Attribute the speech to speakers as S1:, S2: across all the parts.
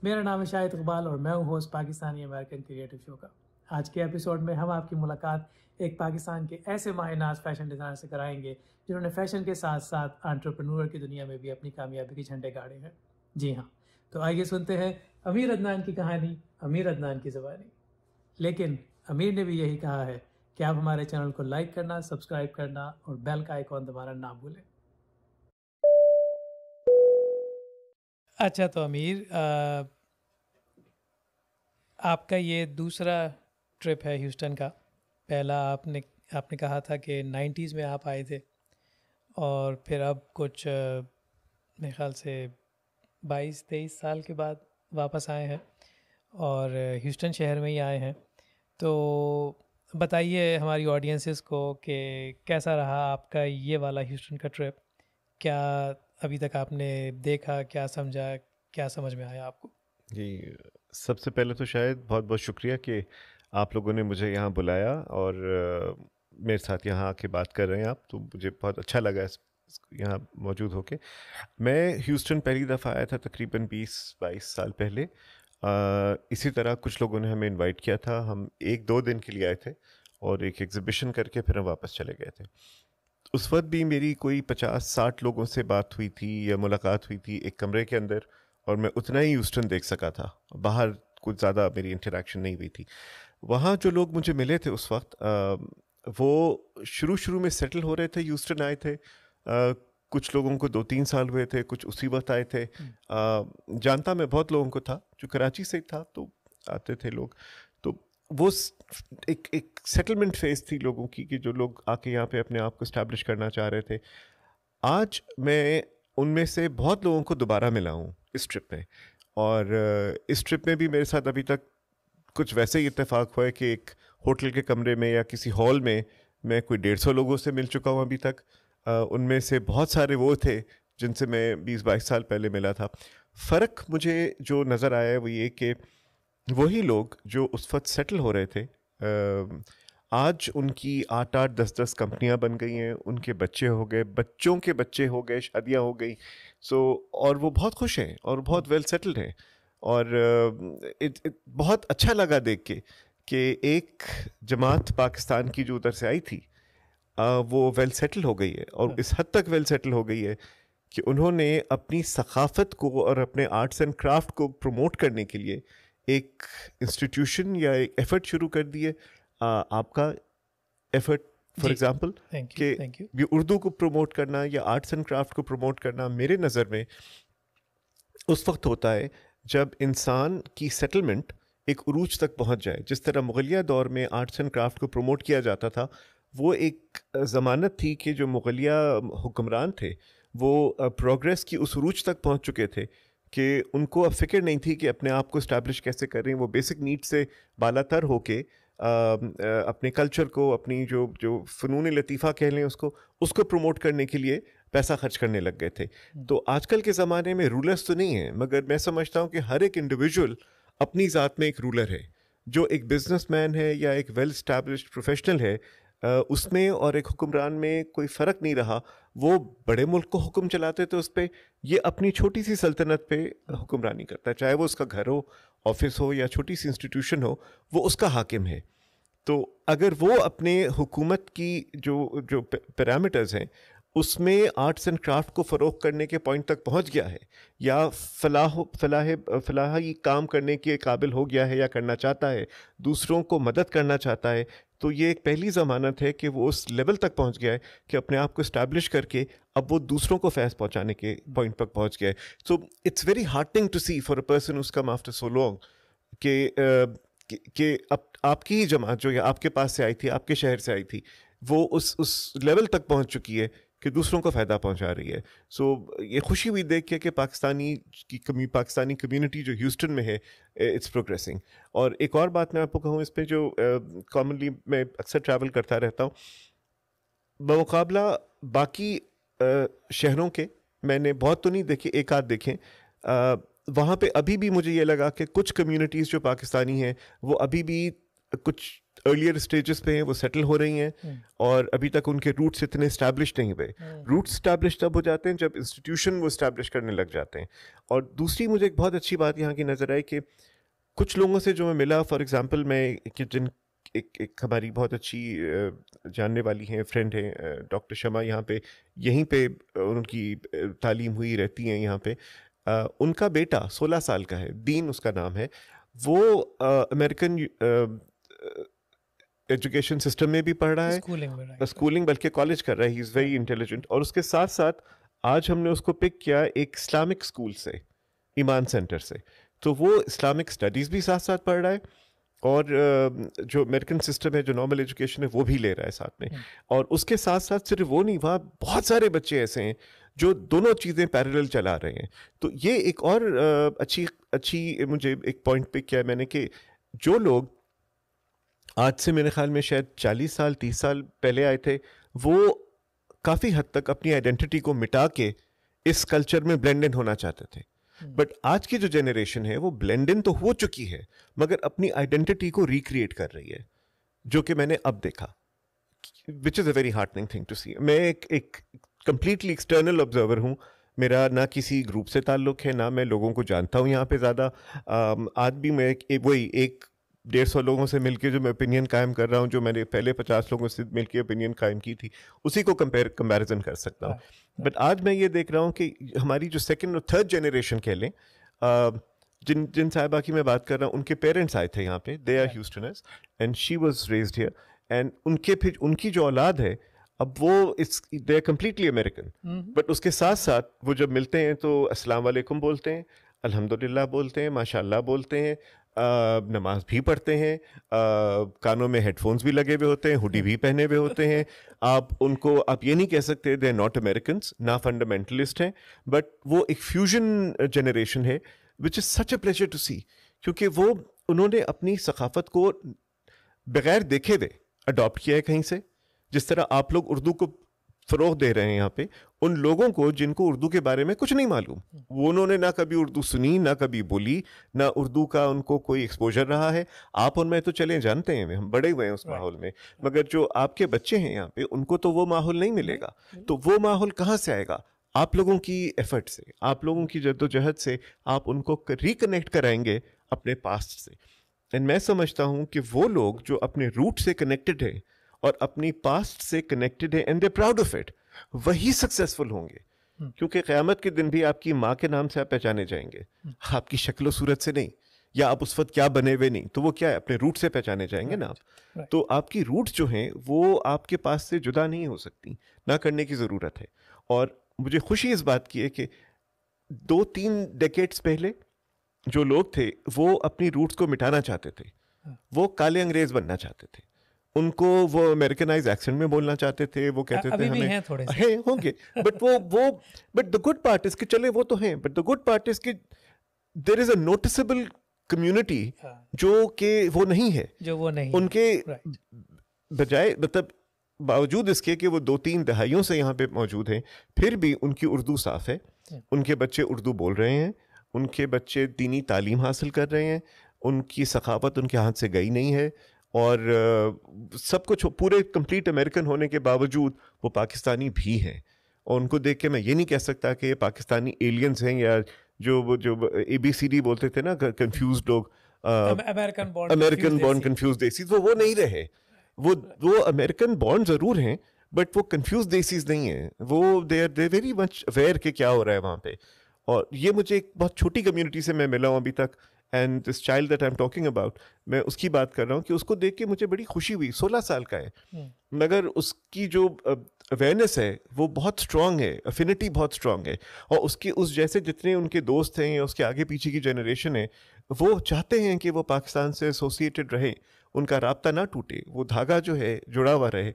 S1: मेरा नाम है शाहिद इकबाल और मैं हूँ host Pakistani American creative show का। आज के एपिसोड में हम आपकी मुलाकात एक पाकिस्तान के ऐसे माहिर फैशन डिज़ाइनर से कराएंगे जिन्होंने फैशन के साथ साथ एंटरप्रेन्योर की दुनिया में भी अपनी कामयाबी के झंडे गाड़े हैं। जी हाँ, तो आइए सुनते हैं अमीर अदनान की कहानी, अमीर अदनान की ज़बानी। लेकिन अमीर ने भी यही कहा है कि आप हमारे चैनल को लाइक करना, सब्सक्राइब करना और बेल का आइकॉन दबाना ना भूलें। अच्छा, तो अमीर, आपका ये दूसरा ट्रिप है ह्यूस्टन का। पहला आपने कहा था कि 90s में आप आए थे और फिर अब कुछ मेरे ख्याल से 22-23 साल के बाद वापस आए हैं और ह्यूस्टन शहर में ही आए हैं। तो बताइए हमारी ऑडियंसेस को कि कैसा रहा आपका ये वाला ह्यूस्टन का ट्रिप। क्या अभी तक आपने देखा, क्या समझा, क्या समझ में आया आपको?
S2: जी, सबसे पहले तो शायद बहुत बहुत शुक्रिया कि आप लोगों ने मुझे यहाँ बुलाया और मेरे साथ यहाँ आके बात कर रहे हैं आप, तो मुझे बहुत अच्छा लगा यहाँ मौजूद होके। मैं ह्यूस्टन पहली दफ़ा आया था तकरीबन 20-22 साल पहले। इसी तरह कुछ लोगों ने हमें इनवाइट किया था, हम 1-2 दिन के लिए आए थे और एक एग्ज़िबिशन करके फिर हम वापस चले गए थे। उस वक्त भी मेरी कोई 50-60 लोगों से बात हुई थी या मुलाकात हुई थी एक कमरे के अंदर, और मैं उतना ही ह्यूस्टन देख सका था, बाहर कुछ ज़्यादा मेरी इंटरेक्शन नहीं हुई थी। वहाँ जो लोग मुझे मिले थे उस वक्त, वो शुरू में सेटल हो रहे थे, ह्यूस्टन आए थे। कुछ लोगों को 2-3 साल हुए थे, कुछ उसी वक्त आए थे। जानता मैं बहुत लोगों को था जो कराची से था, तो आते थे लोग। तो वो एक सेटलमेंट फेज थी लोगों की कि जो लोग आके यहाँ पे अपने आप को इस्टेब्लिश करना चाह रहे थे। आज मैं उनमें से बहुत लोगों को दोबारा मिला हूँ इस ट्रिप में, और इस ट्रिप में भी मेरे साथ अभी तक कुछ वैसे ही इत्तेफाक हुआ है कि एक होटल के कमरे में या किसी हॉल में मैं कोई 150 लोगों से मिल चुका हूँ अभी तक। उनमें से बहुत सारे वो थे जिनसे मैं 20-22 साल पहले मिला था। फ़र्क मुझे जो नज़र आया है वो ये कि वही लोग जो उस वक्त सेटल हो रहे थे, आज उनकी 8-8, 10-10 कंपनियां बन गई हैं, उनके बच्चे हो गए, बच्चों के बच्चे हो गए, शादियां हो गई। और वो बहुत खुश हैं और बहुत वेल सेटल्ड हैं। और बहुत अच्छा लगा देख के कि एक जमात पाकिस्तान की जो उधर से आई थी, वो वेल सेटल हो गई है, और इस हद तक वेल सेटल हो गई है कि उन्होंने अपनी सकाफ़त को और अपने आर्ट्स एंड क्राफ्ट को प्रमोट करने के लिए एक इंस्टीट्यूशन या एक एफर्ट शुरू कर दिए। आपका एफर्ट फॉर एग्जांपल कि ये उर्दू को प्रमोट करना या आर्ट्स एंड क्राफ्ट को प्रमोट करना, मेरे नज़र में उस वक्त होता है जब इंसान की सेटलमेंट एक उरूज तक पहुंच जाए। जिस तरह मुगलिया दौर में आर्ट्स एंड क्राफ्ट को प्रमोट किया जाता था, वो एक ज़मानत थी कि जो मुगलिया हुक्मरान थे वो प्रोग्रेस की उस उरूज तक पहुंच चुके थे कि उनको अब फिक्र नहीं थी कि अपने आप को इस्टेब्लिश कैसे कर रहे हैं। वो बेसिक नीड से बालातर होके अपने कल्चर को, अपनी जो फ़नून लतीफ़ा कह लें उसको प्रमोट करने के लिए पैसा खर्च करने लग गए थे। तो आजकल के ज़माने में रूलर्स तो नहीं हैं, मगर मैं समझता हूँ कि हर एक इंडिविजुअल अपनी ज़ात में एक रूलर है। जो एक बिजनेसमैन है या एक वेल स्टैब्लिश्ड प्रोफेशनल है, उसमें और एक हुक्मरान में कोई फ़र्क नहीं रहा। वो बड़े मुल्क को हुक्म चलाते थे उस पर, ये अपनी छोटी सी सल्तनत पे हुक्मरानी करता है, चाहे वो उसका घर हो, ऑफिस हो या छोटी सी इंस्टीट्यूशन हो, वो उसका हाकिम है। तो अगर वो अपने हुकूमत की जो पैरामीटर्स हैं उसमें आर्ट्स एंड क्राफ्ट को फ़रोग़ करने के पॉइंट तक पहुंच गया है, या फलाही काम करने के काबिल हो गया है या करना चाहता है, दूसरों को मदद करना चाहता है, तो ये एक पहली ज़मानत है कि वो उस लेवल तक पहुंच गया है कि अपने आप को इस्टेब्लिश करके अब वो दूसरों को फैज़ पहुंचाने के पॉइंट तक पहुंच गया है। So it's very heartening to see for a person who's come after so long कि अब आपकी ही जमात जो या आपके पास से आई थी, आपके शहर से आई थी, वो उस लेवल तक पहुंच चुकी है कि दूसरों को फ़ायदा पहुंचा रही है। सो ये खुशी हुई देख के कि पाकिस्तानी कम्युनिटी जो ह्यूस्टन में है, इट्स प्रोग्रेसिंग। और एक और बात मैं आपको कहूँ इस पे, जो कॉमनली मैं अक्सर ट्रैवल करता रहता हूँ, बमुकाबला बाकी शहरों के, मैंने बहुत तो नहीं देखे, एक आध देखें, वहाँ पे अभी भी मुझे ये लगा कि कुछ कम्युनिटीज़ जो पाकिस्तानी हैं वो अभी भी कुछ अर्लियर स्टेजेस पे हैं, वो सेटल हो रही हैं और अभी तक उनके रूट्स इतने इस्टेब्लिश नहीं हुए। रूट्स इस्टेब्लिश तब हो जाते हैं जब इंस्टीट्यूशन वो इस्टेब्लिश करने लग जाते हैं। और दूसरी मुझे एक बहुत अच्छी बात यहाँ की नज़र आई कि कुछ लोगों से जो मैं मिला, फॉर एग्जांपल मैं कि जिन एक हमारी बहुत अच्छी जानने वाली हैं, फ्रेंड हैं डॉक्टर शमा, यहाँ पे यहीं पे उनकी तालीम हुई, रहती हैं यहाँ पे। उनका बेटा 16 साल का है, दीन उसका नाम है। वो अमेरिकन एजुकेशन सिस्टम में भी पढ़ रहा है, स्कूलिंग बल्कि कॉलेज कर रहा है। He is very intelligent. और उसके साथ साथ आज हमने उसको पिक किया एक इस्लामिक स्कूल से, ईमान सेंटर से। तो वो इस्लामिक स्टडीज़ भी साथ साथ पढ़ रहा है और जो अमेरिकन सिस्टम है, जो नॉर्मल एजुकेशन है, वो भी ले रहा है साथ में। और उसके साथ साथ सिर्फ वो नहीं, वहाँ बहुत सारे बच्चे ऐसे हैं जो दोनों चीज़ें पैरेलल चला रहे हैं। तो ये एक और अच्छी मुझे एक पॉइंट पिक किया मैंने कि जो लोग आज से मेरे ख्याल में शायद 40 साल 30 साल पहले आए थे, वो काफ़ी हद तक अपनी आइडेंटिटी को मिटा के इस कल्चर में ब्लेंड इन होना चाहते थे। बट आज की जो जनरेशन है वो ब्लेंड इन तो हो चुकी है, मगर अपनी आइडेंटिटी को रिक्रिएट कर रही है, जो कि मैंने अब देखा, which is a very heartening thing to see. मैं एक कंप्लीटली एक्सटर्नल ऑब्जर्वर हूँ, मेरा ना किसी ग्रुप से ताल्लुक है, ना मैं लोगों को जानता हूँ यहाँ पे ज़्यादा। आज भी मैं वही 150 लोगों से मिलके जो मैं ओपिनियन कायम कर रहा हूँ, जो मैंने पहले 50 लोगों से मिलके ओपिनियन कायम की थी, उसी को कंपैरिजन कर सकता हूँ। बट आज मैं ये देख रहा हूँ कि हमारी जो सेकंड और थर्ड जनरेशन कह लें, जिन साहिबा की मैं बात कर रहा हूँ, उनके पेरेंट्स आए थे यहाँ पे, they are Houstonians and she was raised here. And फिर उनकी जो औलाद है, अब वो they are completely American. But उसके साथ साथ वो जब मिलते हैं तो अस्सलाम वालेकुम बोलते हैं, अल्हम्दुलिल्लाह बोलते हैं, माशाल्लाह बोलते हैं, नमाज भी पढ़ते हैं, कानों में हेडफोन्स भी लगे हुए होते हैं, हुडी भी पहने हुए होते हैं। आप ये नहीं कह सकते दे आर नॉट अमेरिकन्स, ना फंडामेंटलिस्ट हैं, बट वो एक फ्यूजन जनरेशन है, which is such a pleasure to see. क्योंकि वो उन्होंने अपनी सकाफत को बगैर देखे हुए अडॉप्ट किया है कहीं से। जिस तरह आप लोग उर्दू को फ़रोग़ दे रहे हैं यहाँ पे उन लोगों को जिनको उर्दू के बारे में कुछ नहीं मालूम, वो उन्होंने ना कभी उर्दू सुनी, ना कभी बोली, ना उर्दू का उनको कोई एक्सपोजर रहा है। आप और मैं तो चले जानते हैं, हम बड़े हुए हैं उस माहौल में, मगर जो आपके बच्चे हैं यहाँ पे, उनको तो वो माहौल नहीं मिलेगा। तो वो माहौल कहाँ से आएगा? आप लोगों की एफर्ट से, आप लोगों की जद्दोजहद से आप उनको रिकनेक्ट कराएंगे अपने पास्ट से। एंड मैं समझता हूँ कि वो लोग जो अपने रूट से कनेक्टेड हैं और अपनी पास्ट से कनेक्टेड है and they proud of it, वही सक्सेसफुल होंगे। क्योंकि क़यामत के दिन भी आपकी माँ के नाम से आप पहचाने जाएंगे, आपकी शक्ल सूरत से नहीं, या आप उस वक्त क्या बने हुए नहीं, तो वो क्या है, अपने रूट से पहचाने जाएंगे ना आप। तो आपकी रूट जो हैं वो आपके पास से जुदा नहीं हो सकती, ना करने की ज़रूरत है। और मुझे खुशी इस बात की है कि 2-3 डेकेड्स पहले जो लोग थे वो अपनी रूट्स को मिटाना चाहते थे, वो काले अंग्रेज बनना चाहते थे, उनको वो अमेरिकनाइज एक्सेंट में बोलना चाहते थे, वो कहते थे हमें
S1: हैं थोड़े से
S2: होंगे, but the good part is कि चले वो तो हैं, but the good part is कि there is a noticeable community जो कि वो नहीं है,
S1: जो वो नहीं
S2: उनके बजाय, मतलब बावजूद इसके कि वो 2-3 दहाइयों से यहाँ पे मौजूद हैं, फिर भी उनकी उर्दू साफ है, उनके बच्चे उर्दू बोल रहे हैं, उनके बच्चे दीनी तालीम हासिल कर रहे हैं, उनकी सखावत उनके हाथ से गई नहीं है, और सब कुछ पूरे कंप्लीट अमेरिकन होने के बावजूद वो पाकिस्तानी भी हैं। और उनको देख के मैं ये नहीं कह सकता कि ये पाकिस्तानी एलियंस हैं, या जो ABCD बोलते थे ना कंफ्यूज लोग, अमेरिकन बॉर्न कंफ्यूज देसीज, वो नहीं रहे। वो अमेरिकन बॉर्न ज़रूर हैं, बट वो कंफ्यूज देसीज नहीं हैं। वो they are very much aware कि क्या हो रहा है वहाँ पे। और ये मुझे एक बहुत छोटी कम्युनिटी से मैं मिला हूँ अभी तक, and this child that I am talking about, मैं उसकी बात कर रहा हूँ कि उसको देख के मुझे बड़ी खुशी हुई। 16 साल का है, मगर उसकी जो अवेयरनेस है वो बहुत स्ट्रांग है, अफिनिटी बहुत स्ट्रांग है, और उस जैसे जितने उनके दोस्त हैं या उसके आगे पीछे की जनरेशन है, वो चाहते हैं कि वो पाकिस्तान से एसोसिएटेड रहे, उनका राब्ता ना टूटे, वो धागा जो है जुड़ा हुआ रहे।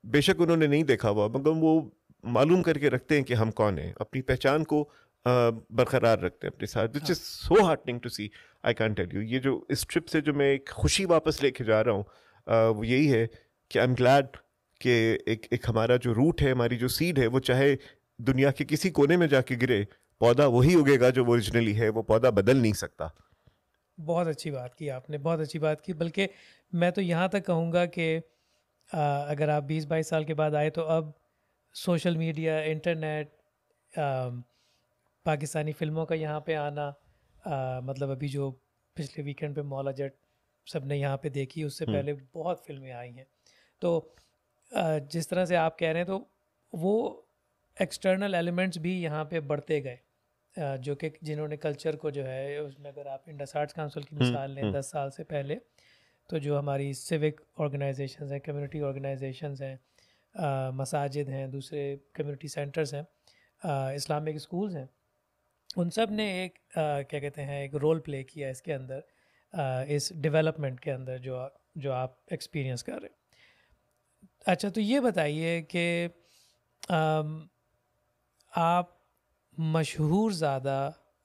S2: बेशक उन्होंने नहीं देखा हुआ, मगर वो मालूम करके रखते हैं कि हम कौन हैं, अपनी पहचान को बरकरार रखते हैं अपने साथ, which is so heartening to see. I can tell you, ये जो इस ट्रिप से जो मैं एक खुशी वापस लेके जा रहा हूँ, वो यही है कि आई एम ग्लैड कि एक हमारा जो रूट है, हमारी जो सीड है, वो चाहे दुनिया के किसी कोने में जाके गिरे, पौधा वही उगेगा जो वो ओरिजिनली है, वो पौधा बदल नहीं सकता।
S1: बहुत अच्छी बात की आपने, बहुत अच्छी बात की। बल्कि मैं तो यहाँ तक कहूँगा कि अगर आप 20-22 साल के बाद आए तो अब सोशल मीडिया, इंटरनेट, पाकिस्तानी फ़िल्मों का यहाँ पे आना, मतलब अभी जो पिछले वीकेंड पे मौला जट सब ने यहाँ पे देखी, उससे
S2: हम्म।
S1: पहले बहुत फिल्में आई हैं। तो जिस तरह से आप कह रहे हैं, तो वो एक्सटर्नल एलिमेंट्स भी यहाँ पे बढ़ते गए, जो कि जिन्होंने कल्चर को जो है उसमें, अगर आप इंडस आर्ट्स काउंसिल की मिसाल लें 10 साल से पहले, तो जो हमारी सिविक ऑर्गेनाइजेशंस हैं, कम्युनिटी ऑर्गेनाइजेशंस हैं, मसाजिद हैं, दूसरे कम्युनिटी सेंटर्स हैं, इस्लामिक स्कूल्स हैं, उन सब ने एक क्या कहते हैं, एक रोल प्ले किया इसके अंदर, इस डेवलपमेंट के अंदर जो आप एक्सपीरियंस कर रहे हैं। अच्छा, तो ये बताइए कि आप मशहूर ज़्यादा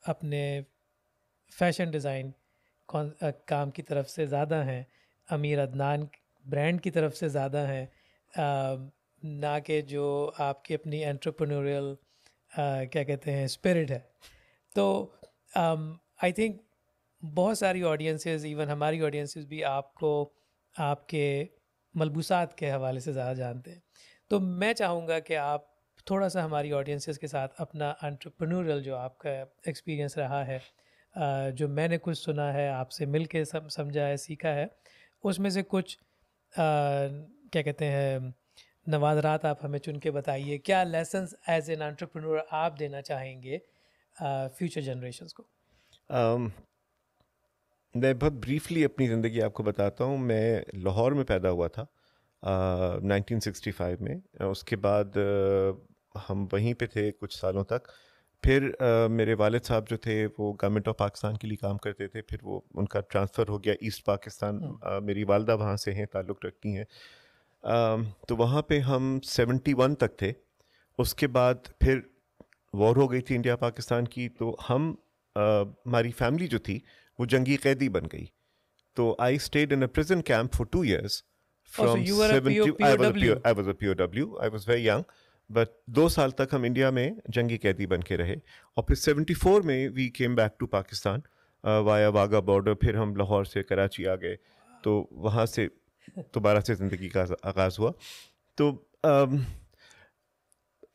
S1: अपने फ़ैशन डिज़ाइन काम की तरफ से ज़्यादा हैं, अमीर अदनान ब्रांड की तरफ से ज़्यादा हैं, ना कि जो आपकी अपनी एंटरप्रेन्योरियल क्या कहते हैं स्पिरिट है। तो आई थिंक बहुत सारी ऑडियंसेस, इवन हमारी ऑडियंसेस भी आपको आपके मलबूसात के हवाले से ज़्यादा जानते हैं। तो मैं चाहूँगा कि आप थोड़ा सा हमारी ऑडियंसेस के साथ अपना एंटरप्रेन्योरियल जो आपका एक्सपीरियंस रहा है, जो मैंने कुछ सुना है, आपसे मिल के समझा है, सीखा है, उसमें से कुछ क्या कहते हैं नवादरात आप हमें चुन के बताइए। क्या लेसन्स एज एन एंटरप्रेन्योर आप देना चाहेंगे फ्यूचर जनरेशन्स को?
S2: मैं बहुत ब्रीफली अपनी ज़िंदगी आपको बताता हूँ। मैं लाहौर में पैदा हुआ था 1965 में। उसके बाद हम वहीं पे थे कुछ सालों तक। फिर मेरे वालिद साहब जो थे वो गवर्नमेंट ऑफ पाकिस्तान के लिए काम करते थे, फिर वो उनका ट्रांसफ़र हो गया ईस्ट पाकिस्तान। मेरी वालदा वहाँ से हैं, ताल्लुक़ रखती हैं। तो वहाँ पे हम 71 तक थे। उसके बाद फिर वॉर हो गई थी इंडिया पाकिस्तान की, तो हम हमारी फैमिली जो थी वो जंगी कैदी बन गई। तो I stayed in a prison camp for 2 years
S1: Oh, so
S2: from
S1: you were a
S2: 70।
S1: POW.
S2: I was a POW, I was very young, but 2 साल तक हम इंडिया में जंगी कैदी बन के रहे। और फिर 74 में we came back to Pakistan via Wagah border. फिर हम लाहौर से कराची आ गए, तो वहाँ से दोबारा से ज़िंदगी का आगाज़ हुआ। तो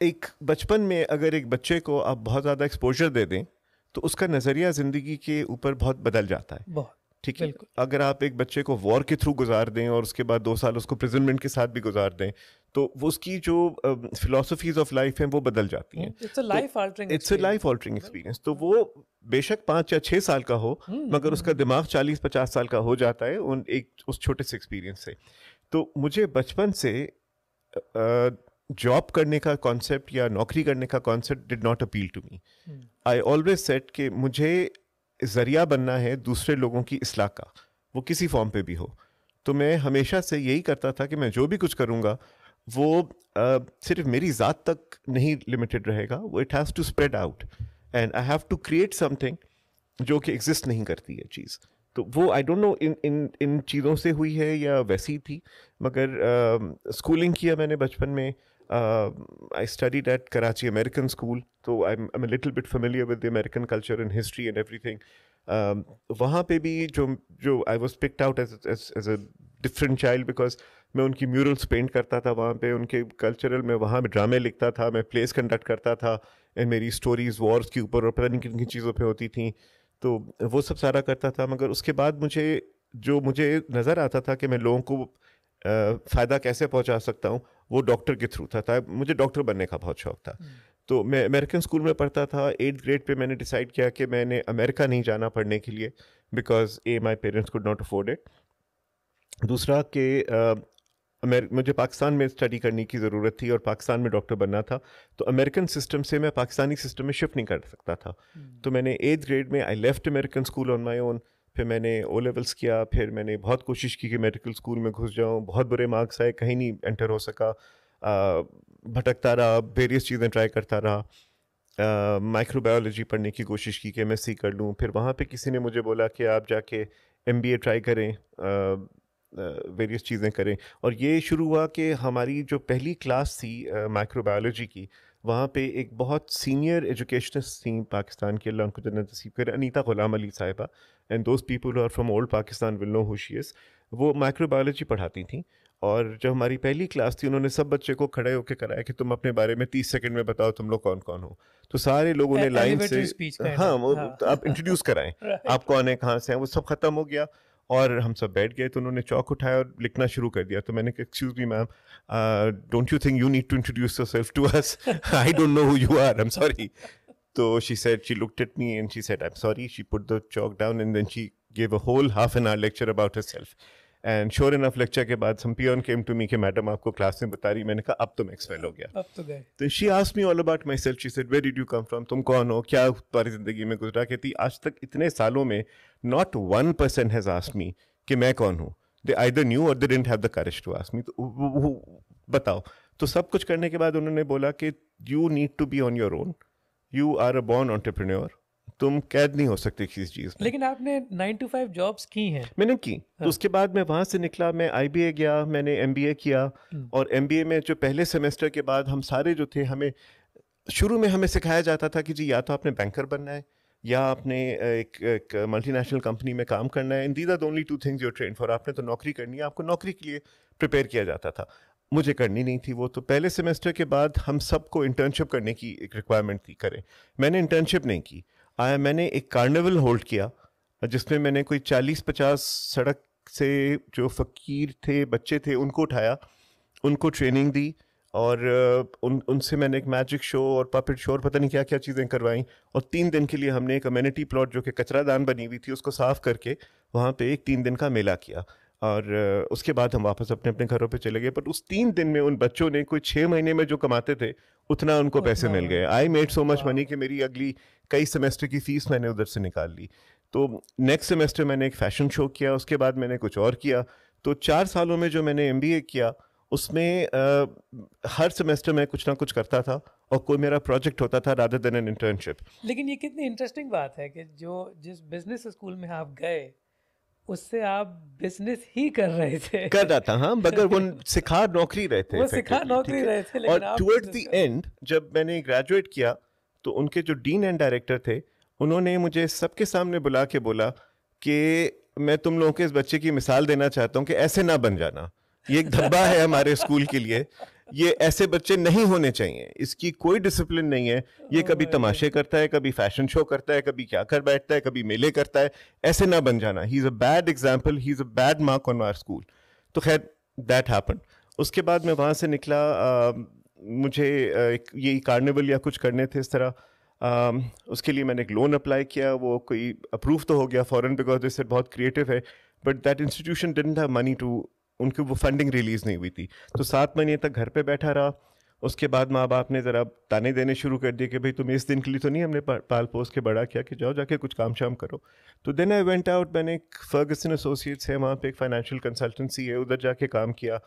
S2: एक बचपन में अगर एक बच्चे को आप बहुत ज़्यादा एक्सपोजर दे दें तो उसका नज़रिया ज़िंदगी के ऊपर बहुत बदल जाता है।
S1: बहुत,
S2: ठीक है,
S1: बिल्कुल।
S2: अगर आप एक बच्चे को वॉर के थ्रू गुजार दें और उसके बाद 2 साल उसको प्रिजनमेंट के साथ भी गुजार दें, तो वो उसकी जो फिलोसफीज ऑफ लाइफ हैं वो बदल जाती हैं।
S1: It's a life altering
S2: it's a life altering experience. तो वो बेशक 5 या 6 साल का हो, मगर उसका दिमाग 40-50 साल का हो जाता है उस छोटे से एक्सपीरियंस से। तो मुझे बचपन से जॉब करने का कॉन्सेप्ट या नौकरी करने का concept did not appeal to me. I always said कि मुझे ज़रिया बनना है दूसरे लोगों की इस्लाह का, वो किसी फॉर्म पे भी हो। तो मैं हमेशा से यही करता था कि मैं जो भी कुछ करूँगा वो सिर्फ मेरी ज़ात तक नहीं लिमिटेड रहेगा, वो it has to spread out and I have to create something जो कि एग्जिस्ट नहीं करती है चीज़। तो वो आई डोंट नो इन चीज़ों से हुई है या वैसी थी, मगर स्कूलिंग किया मैंने बचपन में। I studied at Karachi American school, तो I am a little bit familiar with the American culture and history and everything. वहाँ पे भी जो I was picked out as a different child because मैं उनकी म्यूरल्स पेंट करता था वहाँ पे, उनके कल्चरल में वहाँ में ड्रामे लिखता था, मैं प्लेस कंडक्ट करता था एंड मेरी स्टोरीज वॉर्स के ऊपर और पता नहीं किन किन चीज़ों पे होती थी। तो वो सब सारा करता था, मगर उसके बाद मुझे नज़र आता था कि मैं लोगों को फ़ायदा कैसे पहुंचा सकता हूँ, वो डॉक्टर के थ्रू था। मुझे डॉक्टर बनने का बहुत शौक था। तो मैं अमेरिकन स्कूल में पढ़ता था। 8th ग्रेड पे मैंने डिसाइड किया कि मैंने अमेरिका नहीं जाना पढ़ने के लिए, because my parents could not afford it. दूसरा कि मुझे पाकिस्तान में स्टडी करने की ज़रूरत थी और पाकिस्तान में डॉक्टर बनना था, तो अमेरिकन सिस्टम से मैं पाकिस्तानी सिस्टम में शिफ्ट नहीं कर सकता था। तो मैंने 8th ग्रेड में I left American school on my own. फिर मैंने ओ लेवल्स किया, फिर मैंने बहुत कोशिश की कि मेडिकल स्कूल में घुस जाऊँ, बहुत बुरे मार्क्स आए, कहीं नहीं एंटर हो सका। भटकता रहा, वेरियस चीज़ें ट्राई करता रहा। माइक्रोबायोलॉजी पढ़ने की कोशिश की कि एमएससी कर लूँ। फिर वहाँ पे किसी ने मुझे बोला कि आप जाके एमबीए ट्राई करें, वेरियस चीज़ें करें। और ये शुरू हुआ कि हमारी जो पहली क्लास थी माइक्रोबायोलॉजी की, वहाँ पे एक बहुत सीनियर एजुकेशनिस्ट थी पाकिस्तान के, अल्लाह उनको जन्नत नसीब करे, Anita Ghulam Ali Sahiba, and those people are from old Pakistan will know who she is. वो माइक्रोबायोलॉजी पढ़ाती थी, और जब हमारी पहली क्लास थी उन्होंने सब बच्चे को खड़े होकर कराया कि तुम अपने बारे में 30 सेकंड में बताओ तुम लोग कौन कौन हो। तो सारे लोगों ने लाइन से,
S1: Elevator speech kind
S2: हाँ
S1: of,
S2: वो
S1: हाँ।
S2: तो आप इंट्रोड्यूस कराएं,
S1: Right.
S2: आप कौन है, कहाँ से हैं, वो सब खत्म हो गया और हम सब बैठ गए। तो उन्होंने चौक उठाया और लिखना शुरू कर दिया। तो मैंने कहा excuse me ma'am, don't you think you need to introduce yourself to us, I don't know who you are, I am sorry. So she said, she looked at me and she said, I'm sorry. She put the chalk down and then she gave a whole half an hour lecture about herself. And sure enough, lecture के बाद some peon came to me कि madam आपको class में बता रही। मैंने कहा अब तो मैं एक्सपेल हो गया।
S1: अब तो गए।
S2: Then she asked me all about myself. She said, where did you come from? तुम कौन हो? क्या तुम्हारी जिंदगी में गुजरा? कहती आज तक इतने सालों में not one person has asked me कि मैं कौन हूँ। They either knew or they didn't have the courage to ask me. तो बताओ। तो सब कुछ करने के बाद उन्होंने बोला कि you need to be on your own. You are a born entrepreneur. तुम कैद नहीं हो सकते किसी चीज़ में।
S1: लेकिन आपने 9 to 5 जॉब्स की हैं।
S2: मैंने की। तो उसके बाद मैं वहाँ से निकला, मैं IBA गया, मैंने MBA किया, और MBA में जो पहले सेमेस्टर के बाद हम सारे जो थे, हमें शुरू में हमें सिखाया जाता था कि जी या तो आपने बैंकर बनना है या आपने एक मल्टीनेशनल कंपनी में काम करना है, and these are the only two things you are trained for. आपने तो नौकरी करनी है, आपको नौकरी के लिए प्रिपेयर किया जाता था। मुझे करनी नहीं थी वो। तो पहले सेमेस्टर के बाद हम सबको इंटर्नशिप करने की एक रिक्वायरमेंट थी, करें। मैंने इंटर्नशिप नहीं की। मैंने एक कार्निवल होल्ड किया जिसमें मैंने कोई 40-50 सड़क से जो फ़कीर थे, बच्चे थे, उनको उठाया, उनको ट्रेनिंग दी, और उनसे मैंने एक मैजिक शो और पपेट शो और पता नहीं क्या क्या चीज़ें करवाई। और 3 दिन के लिए हमने एक अमेनिटी प्लॉट जो कि कचरादान बनी हुई थी उसको साफ़ करके वहाँ पे एक 3 दिन का मेला किया, और उसके बाद हम वापस अपने अपने घरों पे चले गए। पर उस 3 दिन में उन बच्चों ने कोई 6 महीने में जो कमाते थे उतना उनको पैसे मिल गए। I made so much money कि मेरी अगली कई सेमेस्टर की फ़ीस मैंने उधर से निकाल ली। तो नेक्स्ट सेमेस्टर मैंने एक फ़ैशन शो किया, उसके बाद मैंने कुछ और किया। तो 4 सालों में जो मैंने MBA किया उसमें हर सेमेस्टर में कुछ ना कुछ करता था और कोई मेरा प्रोजेक्ट होता था रादर देन एन इंटर्नशिप।
S1: लेकिन ये कितनी इंटरेस्टिंग बात है कि जो जिस बिजनेस स्कूल में आप गए उससे आप बिजनेस ही कर रहे थे।
S2: कर रहा था, हाँ, मगर वो सिखा नौकरी रहे थे,
S1: वो सिखा नौकरी रहे थे, लेकिन
S2: और
S1: आप
S2: टुवर्ड्स द
S1: business कर-
S2: एंड जब मैंने ग्रेजुएट किया तो उनके जो डीन एंड डायरेक्टर थे उन्होंने मुझे सबके सामने बुला के बोला कि मैं तुम लोगों के इस बच्चे की मिसाल देना चाहता हूँ कि ऐसे ना बन जाना, ये एक धब्बा है हमारे स्कूल के लिए, ये ऐसे बच्चे नहीं होने चाहिए, इसकी कोई डिसिप्लिन नहीं है, ये कभी तमाशे करता है, कभी फैशन शो करता है, कभी क्या कर बैठता है, कभी मेले करता है, ऐसे ना बन जाना, he is a bad example, he is a bad mark on our school. तो खैर दैट हैपन। उसके बाद मैं वहाँ से निकला, मुझे एक ये कार्निवल या कुछ करने थे इस तरह, उसके लिए मैंने एक लोन अप्लाई किया, वो कोई अप्रूव तो हो गया फ़ौरन बिकॉज दिस बहुत क्रिएटिव है, but that institution didn't have money to, उनकी वो फंडिंग रिलीज़ नहीं हुई थी। तो 7 महीने तक घर पे बैठा रहा। उसके बाद माँ बाप ने ज़रा ताने देने शुरू कर दिए कि भाई तुम इस दिन के लिए तो नहीं हमने पाल पोस के बड़ा किया कि जाओ जाके कुछ काम शाम करो। तो देन आई वेंट आउट, मैंने एक फर्गसन एसोसिएट्स है वहाँ पे, एक फाइनेंशियल कंसल्टेंसी है, उधर जाके काम किया।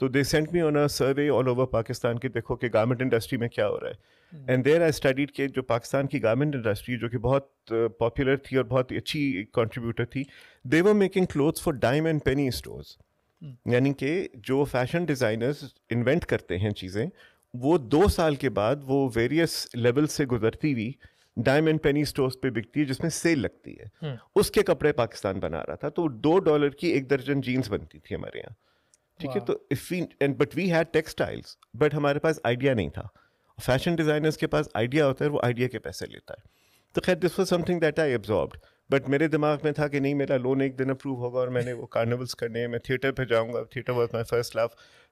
S2: तो they sent me on a survey all over Pakistan की, देखो कि गारमेंट इंडस्ट्री में क्या हो रहा है। एंड देयर आई स्टडीड के जो पाकिस्तान की गारमेंट इंडस्ट्री जो कि बहुत पॉपुलर थी और बहुत अच्छी कंट्रीब्यूटर थी, they were making clothes for dime and penny stores. यानी कि जो फैशन डिज़ाइनर्स इन्वेंट करते हैं चीज़ें, वो 2 साल के बाद वो वेरियस लेवल से गुजरती हुई डाइम एंड पेनी स्टोर्स पे बिकती है जिसमें सेल लगती है। उसके कपड़े पाकिस्तान बना रहा था। तो $2 की 1 दर्जन जीन्स बनती थी हमारे यहाँ, ठीक है। तो if we and but we had textiles, but हमारे पास आइडिया नहीं था। फैशन डिज़ाइनर्स के पास आइडिया होता है, वो आइडिया के पैसे लेता है। तो खैर this was something that I absorbed, but मेरे दिमाग में था कि नहीं, मेरा लोन एक दिन अप्रूव होगा और मैंने वो कार्निवल्स करने हैं, मैं थिएटर पे जाऊंगा, theatre was my first love.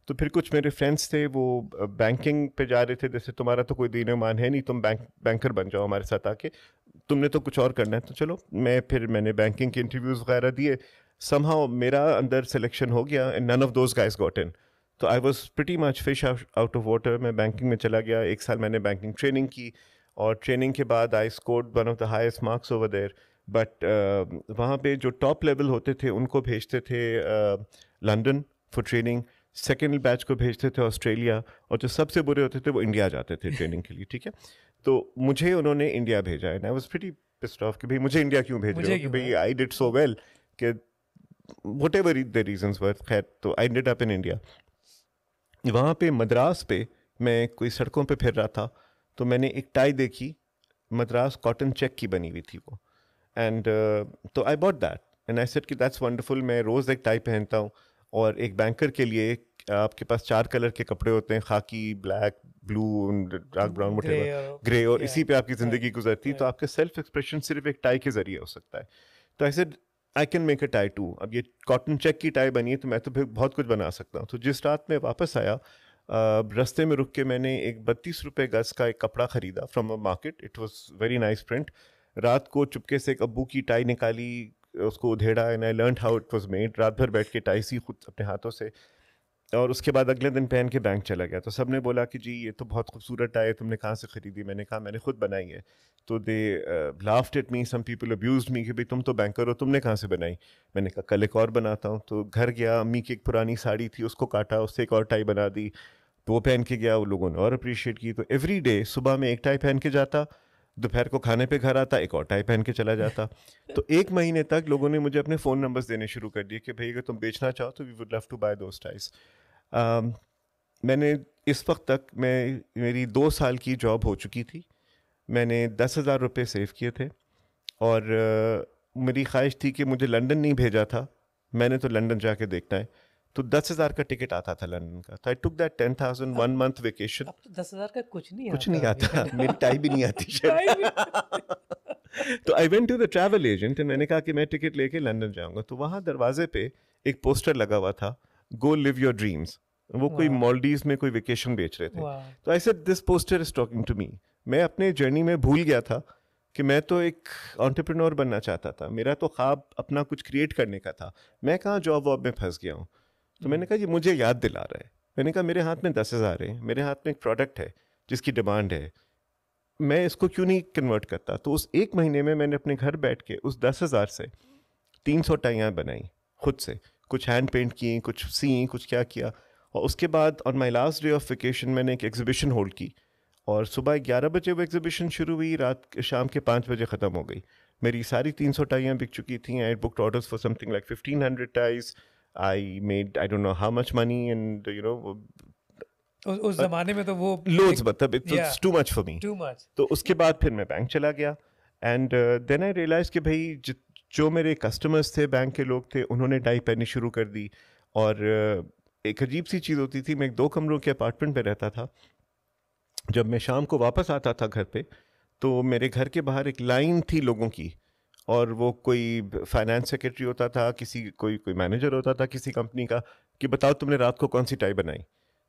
S2: तो फिर कुछ मेरे फ्रेंड्स थे वो बैंकिंग पे जा रहे थे, जैसे तुम्हारा तो कोई दीन ईमान है नहीं, तुम बैंकर बन जाओ हमारे साथ आके, तुमने तो कुछ और करना है। तो चलो मैंने बैंकिंग के इंटरव्यूज़ वगैरह दिए, समहाउ मेरा अंदर सिलेक्शन हो गया and none of those guys got in. तो I was pretty much fish out of water. मैं बैंकिंग में चला गया, 1 साल मैंने बैंकिंग ट्रेनिंग की, और ट्रेनिंग के बाद I scored one of the highest marks over there. But वहाँ पे जो टॉप लेवल होते थे उनको भेजते थे London for training, second batch को भेजते थे ऑस्ट्रेलिया, और जो सबसे बुरे होते थे वो इंडिया जाते थे ट्रेनिंग के लिए, ठीक है। तो मुझे उन्होंने इंडिया भेजा है, I was pretty pissed off कि भाई मुझे इंडिया क्यों भेज रहे हो, कि भाई आई डिड सो वेल कि व्हाटएवर द रीजंस वर। खैर तो I ended up in India. वहाँ पे मद्रास पे मैं कोई सड़कों पे फिर रहा था, तो मैंने एक टाई देखी, मद्रास कॉटन चेक की बनी हुई थी वो, एंड तो I bought that and I said कि दैट्स वंडरफुल, मैं रोज़ एक टाई पहनता हूँ, और एक बैंकर के लिए आपके पास 4 कलर के कपड़े होते हैं, खाकी, black, blue, dark brown, grey, और इसी पे आपकी ज़िंदगी गुजरती है, तो आपके सेल्फ एक्सप्रेशन सिर्फ एक टाई के ज़रिए हो सकता है। तो I said I can make a tie too. अब ये कॉटन चेक की टाई बनी है तो मैं तो फिर बहुत कुछ बना सकता हूँ। तो जिस रात में वापस आया, रास्ते में रुक के मैंने एक 32 रुपये गज का एक कपड़ा ख़रीदा from a market, it was very nice print. रात को चुपके से एक अब्बू की टाई निकाली, उसको उधेड़ा, and I learn how it was made. रात भर बैठ के टाई सी खुद अपने हाथों से, और उसके बाद अगले दिन पहन के बैंक चला गया। तो सब ने बोला कि जी ये तो बहुत खूबसूरत टाई है, तुमने कहाँ से ख़रीदी? मैंने कहा मैंने खुद बनाई है। तो they laughed at me, some people abused me कि भाई तुम तो बैंकर हो, तुमने कहाँ से बनाई? मैंने कहा कल एक और बनाता हूँ। तो घर गया, अम्मी की एक पुरानी साड़ी थी, उसको काटा, उससे एक और टाई बना दी, तो वो पहन के गया, वो लोगों ने और अप्रिशिएट की। तो एवरी डे सुबह में एक टाई पहन के जाता, दोपहर को खाने पे घर आता, एक और टाई पहन के चला जाता। तो 1 महीने तक लोगों ने मुझे अपने फ़ोन नंबर्स देने शुरू कर दिए कि भाई अगर तुम बेचना चाहो तो we would love to buy those ties. मैंने इस वक्त तक मेरी 2 साल की जॉब हो चुकी थी, मैंने 10,000 रुपये सेव किए थे, और मेरी ख्वाहिश थी कि मुझे लंदन नहीं भेजा था, मैंने तो लंदन जाके देखना है। तो 10,000 का टिकट आता था लंदन का, तो आई टुक दैट 10,000 1 मंथ वेकेशन।
S1: अब तो 10,000 का कुछ
S2: कुछ
S1: नहीं
S2: नहीं
S1: आता
S2: आता, मेरी टाई भी नहीं आती शायद। तो I went to the travel agent and मैंने कहा कि मैं टिकट लेके लंदन जाऊंगा। तो वहाँ दरवाजे पे एक पोस्टर लगा हुआ था, गो लिव योर ड्रीम्स। वो कोई मालदीव्स में कोई वेकेशन बेच रहे थे। तो I said this poster is talking to me. मैं अपने जर्नी में भूल गया था कि मैं तो एक एंटरप्रेन्योर बनना चाहता था, मेरा तो ख्वाब अपना कुछ क्रिएट करने का था, मैं कहाँ जॉब वॉब में फंस गया हूँ। तो मैंने कहा ये मुझे याद दिला रहा है। मैंने कहा मेरे हाथ में 10,000 है, मेरे हाथ में एक प्रोडक्ट है जिसकी डिमांड है, मैं इसको क्यों नहीं कन्वर्ट करता? तो उस 1 महीने में मैंने अपने घर बैठ के उस 10,000 से 300 टाइयाँ बनाई खुद से, कुछ हैंड पेंट की, कुछ सी, कुछ क्या किया। और उसके बाद on my last day of vacation मैंने एक एग्जीबिशन होल्ड की, और सुबह 11 बजे वो एग्जीबिशन शुरू हुई, शाम के 5 बजे ख़त्म हो गई। मेरी सारी 300 टाइयाँ बिक चुकी थी। I booked orders for something like 1500 ties. I made I don't know how much money, and you know
S1: उस जमाने में तो वो
S2: लोड्स, मतलब it's too much for me.
S1: Too much.
S2: तो उसके बाद फिर मैं बैंक चला गया, एंड देन आई रियलाइज कि भाई जो मेरे कस्टमर्स थे, बैंक के लोग थे, उन्होंने टाई पहननी शुरू कर दी। और एक अजीब सी चीज़ होती थी, मैं एक 2 कमरों के अपार्टमेंट पे रहता था। जब मैं शाम को वापस आता था घर पे, तो मेरे घर के बाहर एक लाइन थी लोगों की, और वो कोई फाइनेंस सेक्रेटरी होता था, कोई मैनेजर होता था किसी कंपनी का, कि बताओ तुमने रात को कौन सी टाई बनाई।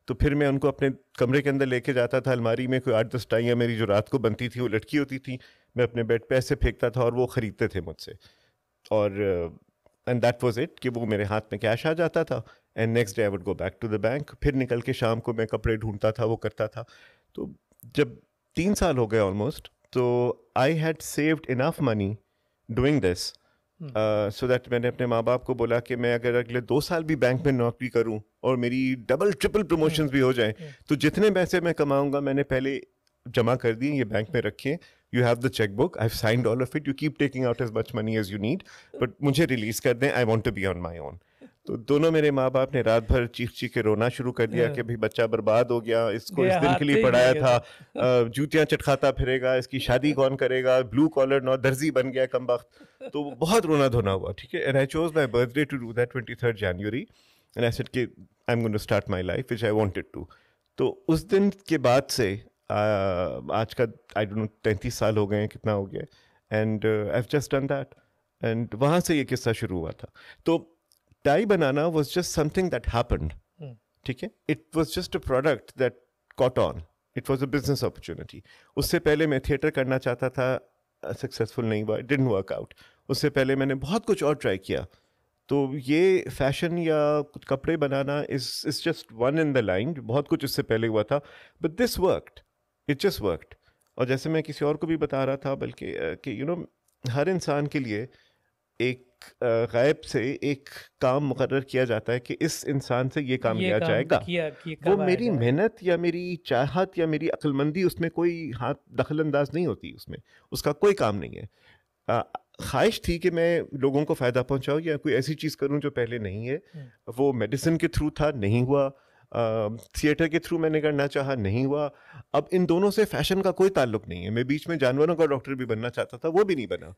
S2: तो फिर मैं उनको अपने कमरे के अंदर लेके जाता था, अलमारी में कोई 8-10 टाइयाँ मेरी जो रात को बनती थी वो लटकी होती थी, मैं अपने बेड पे ऐसे फेंकता था और वो ख़रीदते थे मुझसे। और एंड दैट वाज इट, कि वो मेरे हाथ में कैश आ जाता था, and next day I would go back to the bank. फिर निकल के शाम को मैं कपड़े ढूंढता था, वो करता था। तो जब 3 साल हो गए ऑलमोस्ट, तो I had saved enough money doing this, so that मैंने अपने माँ बाप को बोला कि मैं अगर अगले 2 साल भी बैंक में नौकरी करूं और मेरी डबल ट्रिपल प्रमोशंस भी हो जाएं, तो जितने पैसे मैं कमाऊंगा मैंने पहले जमा कर दिए, ये बैंक में रखे, you have the cheque book, I have signed all of it, you keep taking out as much money as you need, but मुझे रिलीज कर दें, I want to be on my own. तो दोनों मेरे माँ बाप ने रात भर चीख चीख के रोना शुरू कर दिया कि भाई बच्चा बर्बाद हो गया, इसको इस दिन के लिए पढ़ाया था, जूतियां चटखाता फिरेगा, इसकी शादी कौन करेगा, ब्लू कॉलर नौ दर्जी बन गया कमबख्त। तो बहुत रोना धोना हुआ, ठीक है। And I chose my birthday to do that 23 January, and I said कि I am going to start my life which I wanted to. तो उस दिन के बाद से आज का आई डोंट नो 33 साल हो गए हैं, कितना हो गया, and I have just done that, and वहाँ से ये किस्सा शुरू हुआ था। तो tie banana was just something that happened, ठीक है। It was just a product that caught on. It was a business opportunity. उससे पहले मैं थिएटर करना चाहता था, सक्सेसफुल नहीं हुआ, it didn't work out. उससे पहले मैंने बहुत कुछ और ट्राई किया। तो ये फैशन या कुछ कपड़े बनाना is just one in the line, बहुत कुछ इससे पहले हुआ था, but this worked. It just worked. और जैसे मैं किसी और को भी बता रहा था, बल्कि कि you know हर इंसान के लिए एक गायब से एक काम मुकर्रर किया जाता है कि इस इंसान से ये काम लिया जाएगा। वो मेरी मेहनत या मेरी चाहत या मेरी अक्लमंदी, उसमें कोई हाथ दखल अंदाज नहीं होती, उसमें उसका कोई काम नहीं है। ख्वाहिश थी कि मैं लोगों को फ़ायदा पहुंचाऊं या कोई ऐसी चीज़ करूं जो पहले नहीं है। वो मेडिसिन के थ्रू था, नहीं हुआ। थिएटर के थ्रू मैंने करना चाहा, नहीं हुआ। अब इन दोनों से फैशन का कोई ताल्लुक नहीं है। मैं बीच में जानवरों का डॉक्टर भी बनना चाहता था, वो भी नहीं बना।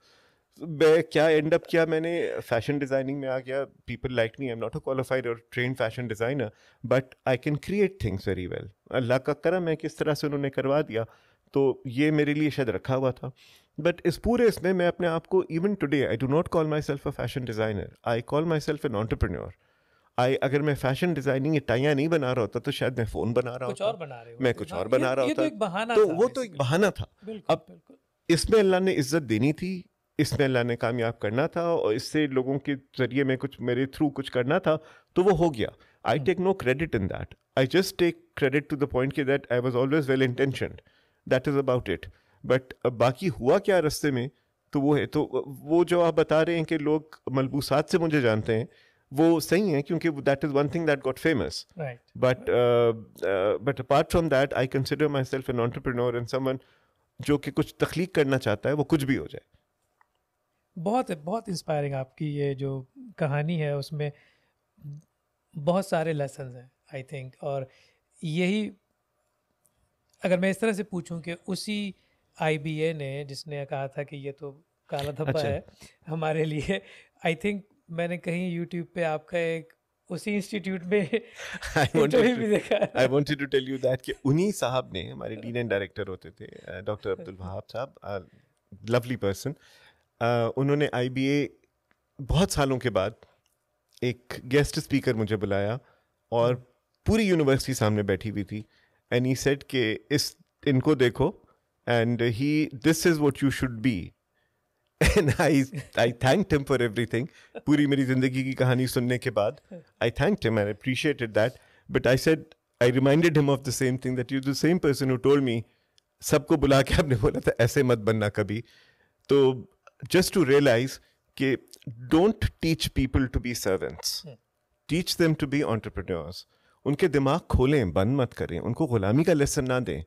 S2: मैं क्या एंड अप किया, मैंने फैशन डिज़ाइनिंग में आ गया। People like me, I am not a qualified और train fashion designer, but I can create things very well. अल्लाह का करम है किस तरह से उन्होंने करवा दिया, तो ये मेरे लिए शायद रखा हुआ था। बट इस पूरे इसमें मैं अपने आप को, even today I do not call my self a fashion designer, I call my self an entrepreneur. अगर मैं फैशन डिज़ाइनिंग की टाइयाँ नहीं बना रहा होता तो शायद मैं फ़ोन बना रहा
S1: कुछ
S2: होता,
S1: और बना रहे
S2: मैं
S1: होते।
S2: कुछ
S1: हाँ,
S2: और बना रहा
S1: ये
S2: होता।
S1: तो एक बहाना
S2: तो
S1: था
S2: वो तो एक
S1: basically।
S2: बहाना था।
S1: बिल्कुल
S2: अब
S1: बिल्कुल।
S2: इसमें अल्लाह ने इज्जत देनी थी, इसमें अल्लाह ने कामयाब करना था, और इससे लोगों के जरिए में कुछ, मेरे थ्रू कुछ करना था, तो वो हो गया। I take no credit in that, I just take credit to the point कि that I was always well intentioned, that is about it. But बाकी हुआ क्या रास्ते में, तो वो है। तो वो जो आप बता रहे हैं कि लोग मलबूसात से मुझे जानते हैं, वो सही है, क्योंकि that is one thing that got famous.
S1: Right.
S2: But apart from that I consider my self an entrepreneur and someone जो कि कुछ तख्लीक करना चाहता है, वो कुछ भी हो जाए।
S1: बहुत बहुत इंस्पायरिंग आपकी ये जो कहानी है, उसमें बहुत सारे लेसन्स हैं आई थिंक। और यही अगर मैं इस तरह से पूछूं कि उसी IBA ने जिसने कहा था कि ये तो काला धब्बा
S2: अच्छा।
S1: है हमारे लिए, आई थिंक मैंने कहीं यूट्यूब पे आपका एक उसी इंस्टीट्यूट में इंटरव्यू भी देखा है।
S2: I wanted to tell you that कि उन्हीं साहब ने, हमारे डीन एंड डायरेक्टर होते थे डॉक्टर अब्दुल वहाब साहब, लवली पर्सन, उन्होंने IBA बहुत सालों के बाद एक गेस्ट स्पीकर मुझे बुलाया, और पूरी यूनिवर्सिटी सामने बैठी हुई थी, एंड ही सेड कि इनको देखो, and this is what you should be. And I thanked him for everything. पूरी मेरी जिंदगी की कहानी सुनने के बाद I thanked him and I appreciated that. But I said, I reminded him of the same thing, that you're the same person who told me, सबको बुला के आपने बोला था ऐसे मत बनना कभी। तो just to realize कि don't teach people to be servants. Teach them to be entrepreneurs. उनके दिमाग खोलें, बंद मत करें, उनको गुलामी का लेसन ना दें,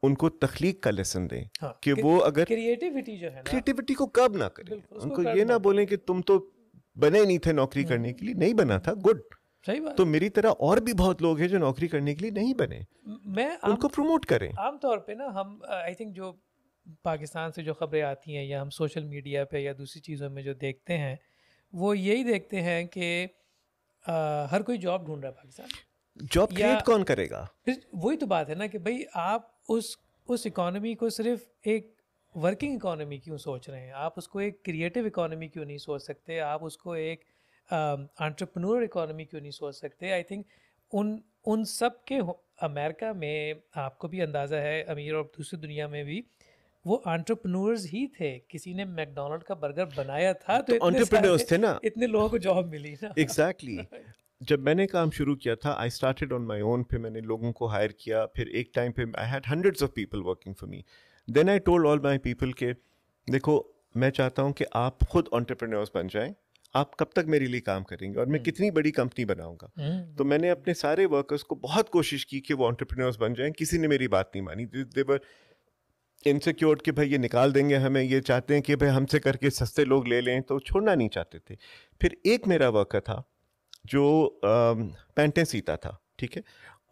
S2: उनको तख्लीक का लेसन दें।
S1: हाँ,
S2: कि वो अगर
S1: क्रिएटिविटी जो है ना,
S2: क्रिएटिविटी को कब ना करें,
S1: बिल्कुल, उसको
S2: उनको
S1: कब
S2: ये
S1: ना
S2: ना बोलें कि तुम तो बने नहीं थे नौकरी करने के लिए। नहीं बना था, गुड।
S1: सही बात।
S2: तो मेरी तरह और भी बहुत लोग हैं जो नौकरी करने के लिए नहीं बने,
S1: मैं
S2: उनको प्रमोट करें।
S1: आमतौर पे ना हम आई थिंक जो पाकिस्तान से जो खबरें आती हैं या हम सोशल मीडिया पे या दूसरी चीज़ों में जो देखते हैं, वो यही देखते हैं कि हर कोई जॉब ढूंढ रहा है पाकिस्तान में।
S2: जॉब क्रिएट कौन करेगा?
S1: फिर वही तो बात है ना कि भाई आप उस इकोनॉमी को सिर्फ एक वर्किंग इकोनॉमी क्यों सोच रहे हैं? आप उसको एक क्रिएटिव इकोनॉमी क्यों नहीं सोच सकते? आप उसको एक एंटरप्रेन्योर इकोनॉमी क्यों नहीं सोच सकते? आई थिंक उन सब के अमेरिका में आपको भी अंदाज़ा है, अमीर और दूसरी दुनिया में भी, वो एंटरप्रेन्योर्स ही थे। किसी ने मैकडोनल्ड का बर्गर बनाया था तो
S2: एंटरप्रेन्योर्स थे ना,
S1: इतने लोगों को जॉब मिली ना।
S2: एग्जैक्टली। जब मैंने काम शुरू किया था, I started on my own, फिर मैंने लोगों को हायर किया, फिर एक टाइम पे I had hundreds of people working for me. Then I told all my people के देखो, मैं चाहता हूँ कि आप खुद एंटरप्रेन्योर्स बन जाएं, आप कब तक मेरे लिए काम करेंगे, और मैं कितनी बड़ी कंपनी बनाऊंगा। तो मैंने अपने सारे वर्कर्स को बहुत कोशिश की कि वो एंटरप्रेन्योर्स बन जाएं, किसी ने मेरी बात नहीं मानी। दे वर इनसिक्योर कि भाई ये निकाल देंगे हमें, ये चाहते हैं कि भाई हमसे करके सस्ते लोग ले लें, तो छोड़ना नहीं चाहते थे। फिर एक मेरा वर्कर था जो पैंटें सीता था, ठीक है,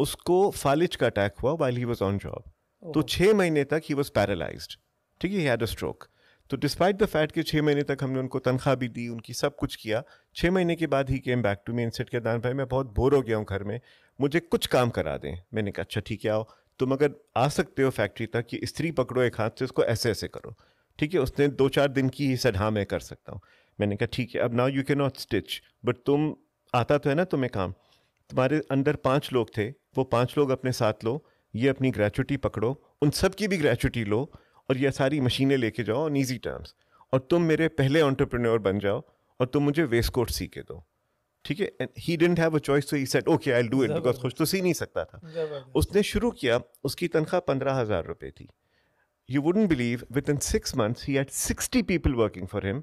S2: उसको फालिज का अटैक हुआ while he was on job, तो 6 महीने तक ही वाज पैरालाइज्ड, ठीक है, ही हैड अ स्ट्रोक। तो डिस्पाइट द फैक्ट कि 6 महीने तक हमने उनको तनख्वाह भी दी, उनकी सब कुछ किया, 6 महीने के बाद ही came back to me and said के दान भाई मैं बहुत बोर हो गया हूँ घर में, मुझे कुछ काम करा दें। मैंने कहा अच्छा ठीक है, आओ, तुम अगर आ सकते हो फैक्ट्री तक, कि इस्त्री पकड़ो एक हाथ से, इसको ऐसे ऐसे करो, ठीक है। उसने 2-4 दिन की ही said हाँ मैं कर सकता हूँ। मैंने कहा ठीक है, अब now you can not stitch, but तुम आता तो है ना तुम्हें काम, तुम्हारे अंदर 5 लोग थे, वो 5 लोग अपने साथ लो, ये अपनी ग्रेचुटी पकड़ो, उन सब की भी ग्रेचुटी लो, और ये सारी मशीनें लेके जाओ ऑन ईजी टर्म्स, और तुम मेरे पहले एंटरप्रेन्योर बन जाओ, और तुम मुझे वेस्ट कोट सी के दो, ठीक है। And he didn't have a choice, so he said okay I will do it, because खुद तो सी नहीं सकता था। उसने शुरू किया, उसकी तनख्वाह 15,000 रुपए थी। You wouldn't believe, within 6 months he had 60 people working for him,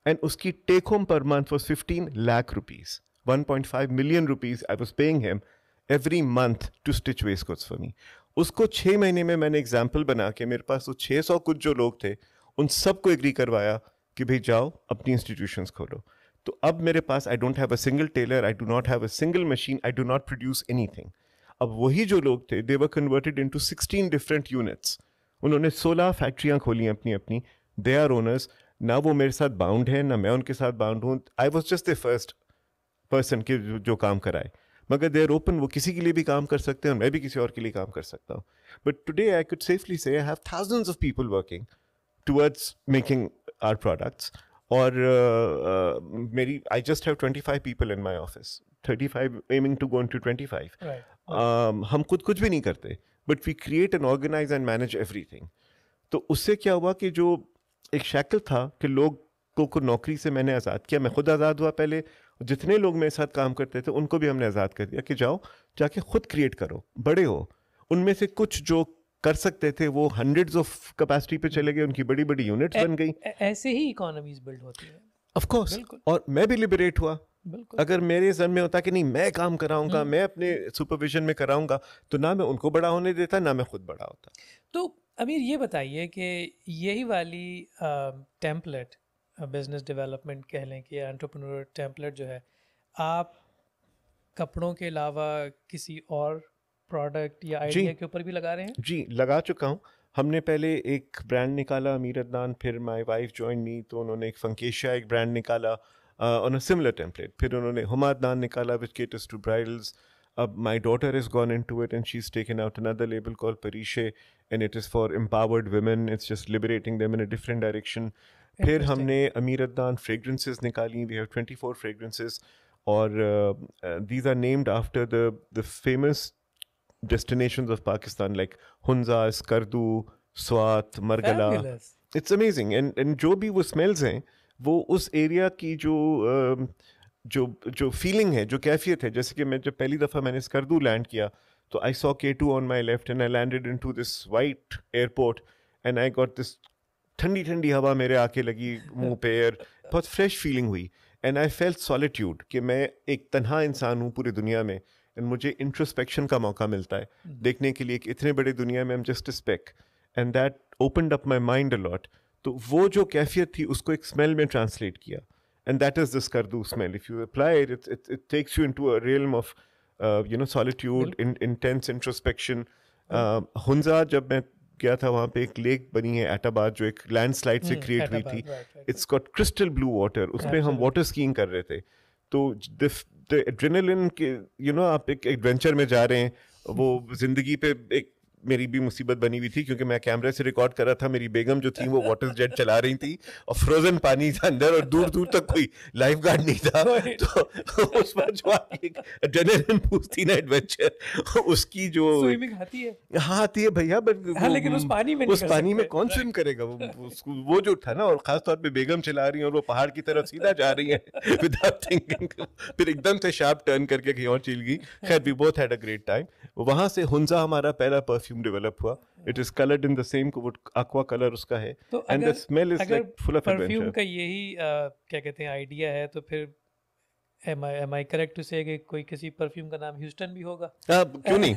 S2: and उसकी take home per month was 15 lakh rupees, 1.5 million rupees I was paying him every month to stitch waistcoats for me. उसको 6 महीने में मैंने example बना के, मेरे पास वो 600 कुछ जो लोग थे, उन सबको एग्री करवाया कि भाई जाओ अपनी इंस्टीट्यूशंस खोलो। तो अब मेरे पास, I don't have a single tailor, I do not have a single machine, I do not produce anything. अब वही जो लोग थे they were converted into 16 different units, उन्होंने 16 फैक्ट्रियाँ खोली अपनी अपनी, दे आर ओनर्स। ना वो मेरे साथ बाउंड है ना मैं उनके साथ बाउंड हूँ, I was just the first person के जो काम कराए, मगर दे आर ओपन, वो किसी के लिए भी काम कर सकते हैं और मैं भी किसी और के लिए काम कर सकता हूँ। But today I could safely say I have thousands of people working towards making our products. और मेरी I just have 25 people in my office, 35 aiming to go into 25। हम खुद कुछ भी नहीं करते, but we create and organise and manage everything. तो उससे क्या हुआ कि जो एक शैकल था कि लोगों को नौकरी से मैंने आज़ाद किया, मैं खुद आज़ाद हुआ पहले, जितने लोग मेरे साथ काम करते थे उनको भी हमने आज़ाद कर दिया कि जाओ जाके खुद क्रिएट करो, बड़े हो। उनमें से कुछ जो कर सकते थे वो हंड्रेड्स ऑफ कैपेसिटी पे चले गए, उनकी बड़ी बड़ी यूनिट्स बन गई।
S1: ऐसे ही इकोनॉमीज बिल्ड होती है।
S2: ऑफ कोर्स, और मैं भी लिबरेट हुआ। अगर मेरे जन में होता कि नहीं मैं काम कराऊंगा, मैं अपने सुपरविजन में कराऊंगा, तो ना मैं उनको बड़ा होने देता ना मैं खुद बड़ा होता।
S1: तो अमीर ये बताइए कि यही वाली टेम्पलेट, बिजनेस डेवलपमेंट कह लें कि एंटरप्रेन्योर टेम्पलेट जो है, आप कपड़ों के अलावा किसी और प्रोडक्ट या आइडिया के ऊपर भी लगा रहे हैं?
S2: जी लगा चुका हूँ। हमने पहले एक ब्रांड निकाला अमीर अदनान, फिर माय वाइफ जॉइन मी, तो उन्होंने एक फंकेशिया एक ब्रांड निकाला ऑन अ सिमिलर टेम्पलेट। फिर उन्होंने हुमा अदनान निकाला विच केटर्स टू ब्राइडल्स। अब my daughter is gone into it and she is taken out another label called Pareesheh and it is for empowered women, it's just liberating them in a different direction. फिर हमने Amir Adnan fragrances निकाली, we have 24 fragrances, और these are named after the famous destinations of Pakistan like Hunza, Skardu, Swat, Margala.
S1: Fabulous.
S2: It's amazing. And जो भी वो smells हैं वो उस एरिया की जो फीलिंग है, जो कैफियत है, जैसे कि मैं जब पहली दफ़ा मैंने स्कर्दू लैंड किया तो I saw K2 on my left and I landed into this white airport and I got this ठंडी ठंडी हवा मेरे आके लगी मुंह पे, और बहुत फ्रेश फीलिंग हुई। एंड आई फेल्ट सॉलिट्यूड कि मैं एक तन्हा इंसान हूँ पूरी दुनिया में, एंड मुझे इंट्रोस्पेक्शन का मौका मिलता है देखने के लिए कि इतने बड़े दुनिया में I'm just a speck, and that opened up my mind a lot. तो वो जो कैफियत थी उसको एक स्मेल में ट्रांसलेट किया, and that is the Skardu smell. If you apply it, it takes you into a realm of solitude, intense introspection. Hunza जब मैं गया था वहाँ पे एक लेक बनी है एटाबाद जो एक लैंडस्लाइड से क्रिएट हुई थी, it's got crystal blue water, उसमें हम वाटर स्कीइंग कर रहे थे। तो द एड्रेनलिन के आप एक एडवेंचर में जा रहे हैं, वो जिंदगी पे एक मेरी भी मुसीबत बनी हुई थी क्योंकि मैं कैमरे से रिकॉर्ड कर रहा था, मेरी बेगम जो थी वो वाटर जेट चला रही थी और फ्रोजन पानी था अंदर और दूर दूर तक कोई लाइफ गार्ड नहीं था। तो उस पर जो एक एड्रेनलिन पूछती ना एडवेंचर, उसकी जो
S1: स्विमिंग आती है,
S2: हाँ आती है भैया, बट
S1: लेकिन उस पानी में
S2: कौन स्विम करेगा? वो जो था ना, और खासतौर पे बेगम चला रही है और वो पहाड़ की तरफ सीधा जा रही है विदाउट थिंकिंग, फिर एकदम से शार्प टर्न करके कहीं और चल गई। खैर we both had a great time. वहां से हुंजा हमारा पहला परफ्यूम डेवलप हुआ। It is coloured in the same aqua colour उसका है, and the smell is like full of adventure.
S1: Perfume का यही क्या कहते हैं आइडिया है, तो फिर am I correct to say कि कोई किसी परफ्यूम का नाम ह्यूस्टन भी होगा?
S2: क्यों नहीं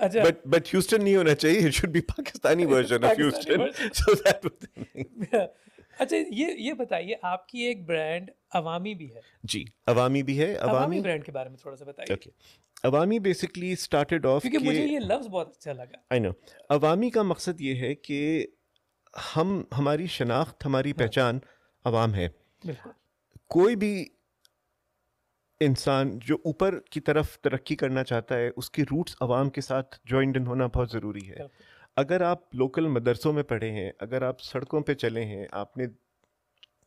S1: अच्छा,
S2: बट ह्यूस्टन नहीं होना चाहिए, it should B Pakistani version of Houston, so that would.
S1: अच्छा, ये बताइए, आपकी एक ब्रांड अवामी भी है?
S2: जी, अवामी भी है। अवामी
S1: ब्रांड के बारे में थोड़ा सा बताइए।
S2: ओके, अवामी बेसिकली स्टार्टेड ऑफ,
S1: क्योंकि मुझे ये लफ्ज़ बहुत अच्छा लगा।
S2: आई नो, अवामी का मकसद ये है कि हमारी शनाख्त, हमारी पहचान अवाम है।
S1: बिल्कुल।
S2: कोई भी इंसान जो ऊपर की तरफ तरक्की करना चाहता है उसकी रूट्स अवाम के साथ जॉइंड इन होना बहुत ज़रूरी है। अगर आप लोकल मदरसों में पढ़े हैं, अगर आप सड़कों पे चले हैं, आपने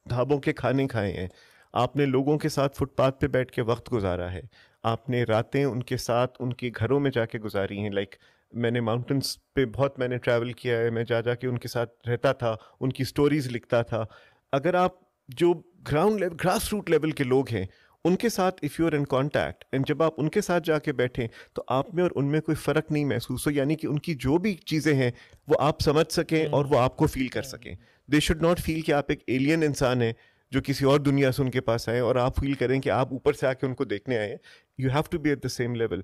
S2: ढाबों के खाने खाए हैं, आपने लोगों के साथ फुटपाथ पे बैठ के वक्त गुजारा है, आपने रातें उनके साथ उनके घरों में जाके गुजारी हैं। लाइक मैंने माउंटेन्स पे बहुत मैंने ट्रैवल किया है, मैं जा के उनके साथ रहता था, उनकी स्टोरीज़ लिखता था। अगर आप जो ground level, grass root level के लोग हैं उनके साथ if you are in contact, and जब आप उनके साथ जाके बैठें तो आप में और उनमें कोई फ़र्क नहीं महसूस हो, यानी कि उनकी जो भी चीज़ें हैं वो आप समझ सकें और वो आपको फील कर सकें। दे शुड नॉट फील कि आप एक एलियन इंसान हैं जो किसी और दुनिया से उनके पास आए और आप फील करें कि आप ऊपर से आके उनको देखने आए हैं। You have to be at the same level.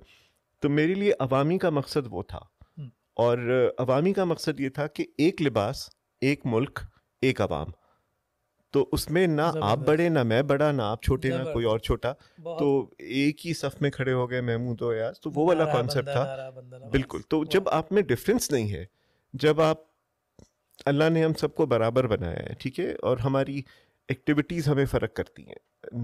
S2: तो मेरे लिए अवामी का मकसद वो था, और अवामी का मकसद ये था कि एक लिबास, एक मुल्क, एक अवाम। तो उसमें ना आप बड़े, ना मैं बड़ा, ना आप छोटे, ना कोई और छोटा, तो एक ही सफ में खड़े हो गए महमूद और यास, तो वो वाला कॉन्सेप्ट था। बिल्कुल। तो जब आप में डिफरेंस नहीं है, जब आप, अल्लाह ने हम सबको बराबर बनाया है, ठीक है, और हमारी एक्टिविटीज़ हमें फ़र्क करती हैं,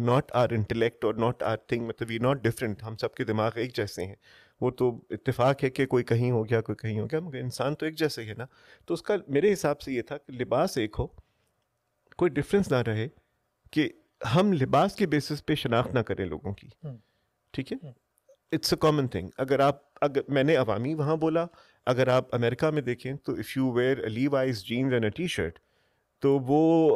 S2: नॉट आर इंटेलेक्ट और नॉट आर थिंग, मतलब वी नॉट डिफरेंट, हम सबके दिमाग एक जैसे हैं। वो तो इत्तेफाक है कि कोई कहीं हो गया, कोई कहीं हो गया, मगर इंसान तो एक जैसे ही है ना। तो उसका मेरे हिसाब से ये था कि लिबास एक हो, कोई डिफरेंस ना रहे, कि हम लिबास के बेसिस पे शनाख्त ना करें लोगों की, ठीक है। It's a common thing. अगर मैंने अवामी वहाँ बोला, अगर आप अमेरिका में देखें तो if you wear Levi's jeans and a T shirt, तो वो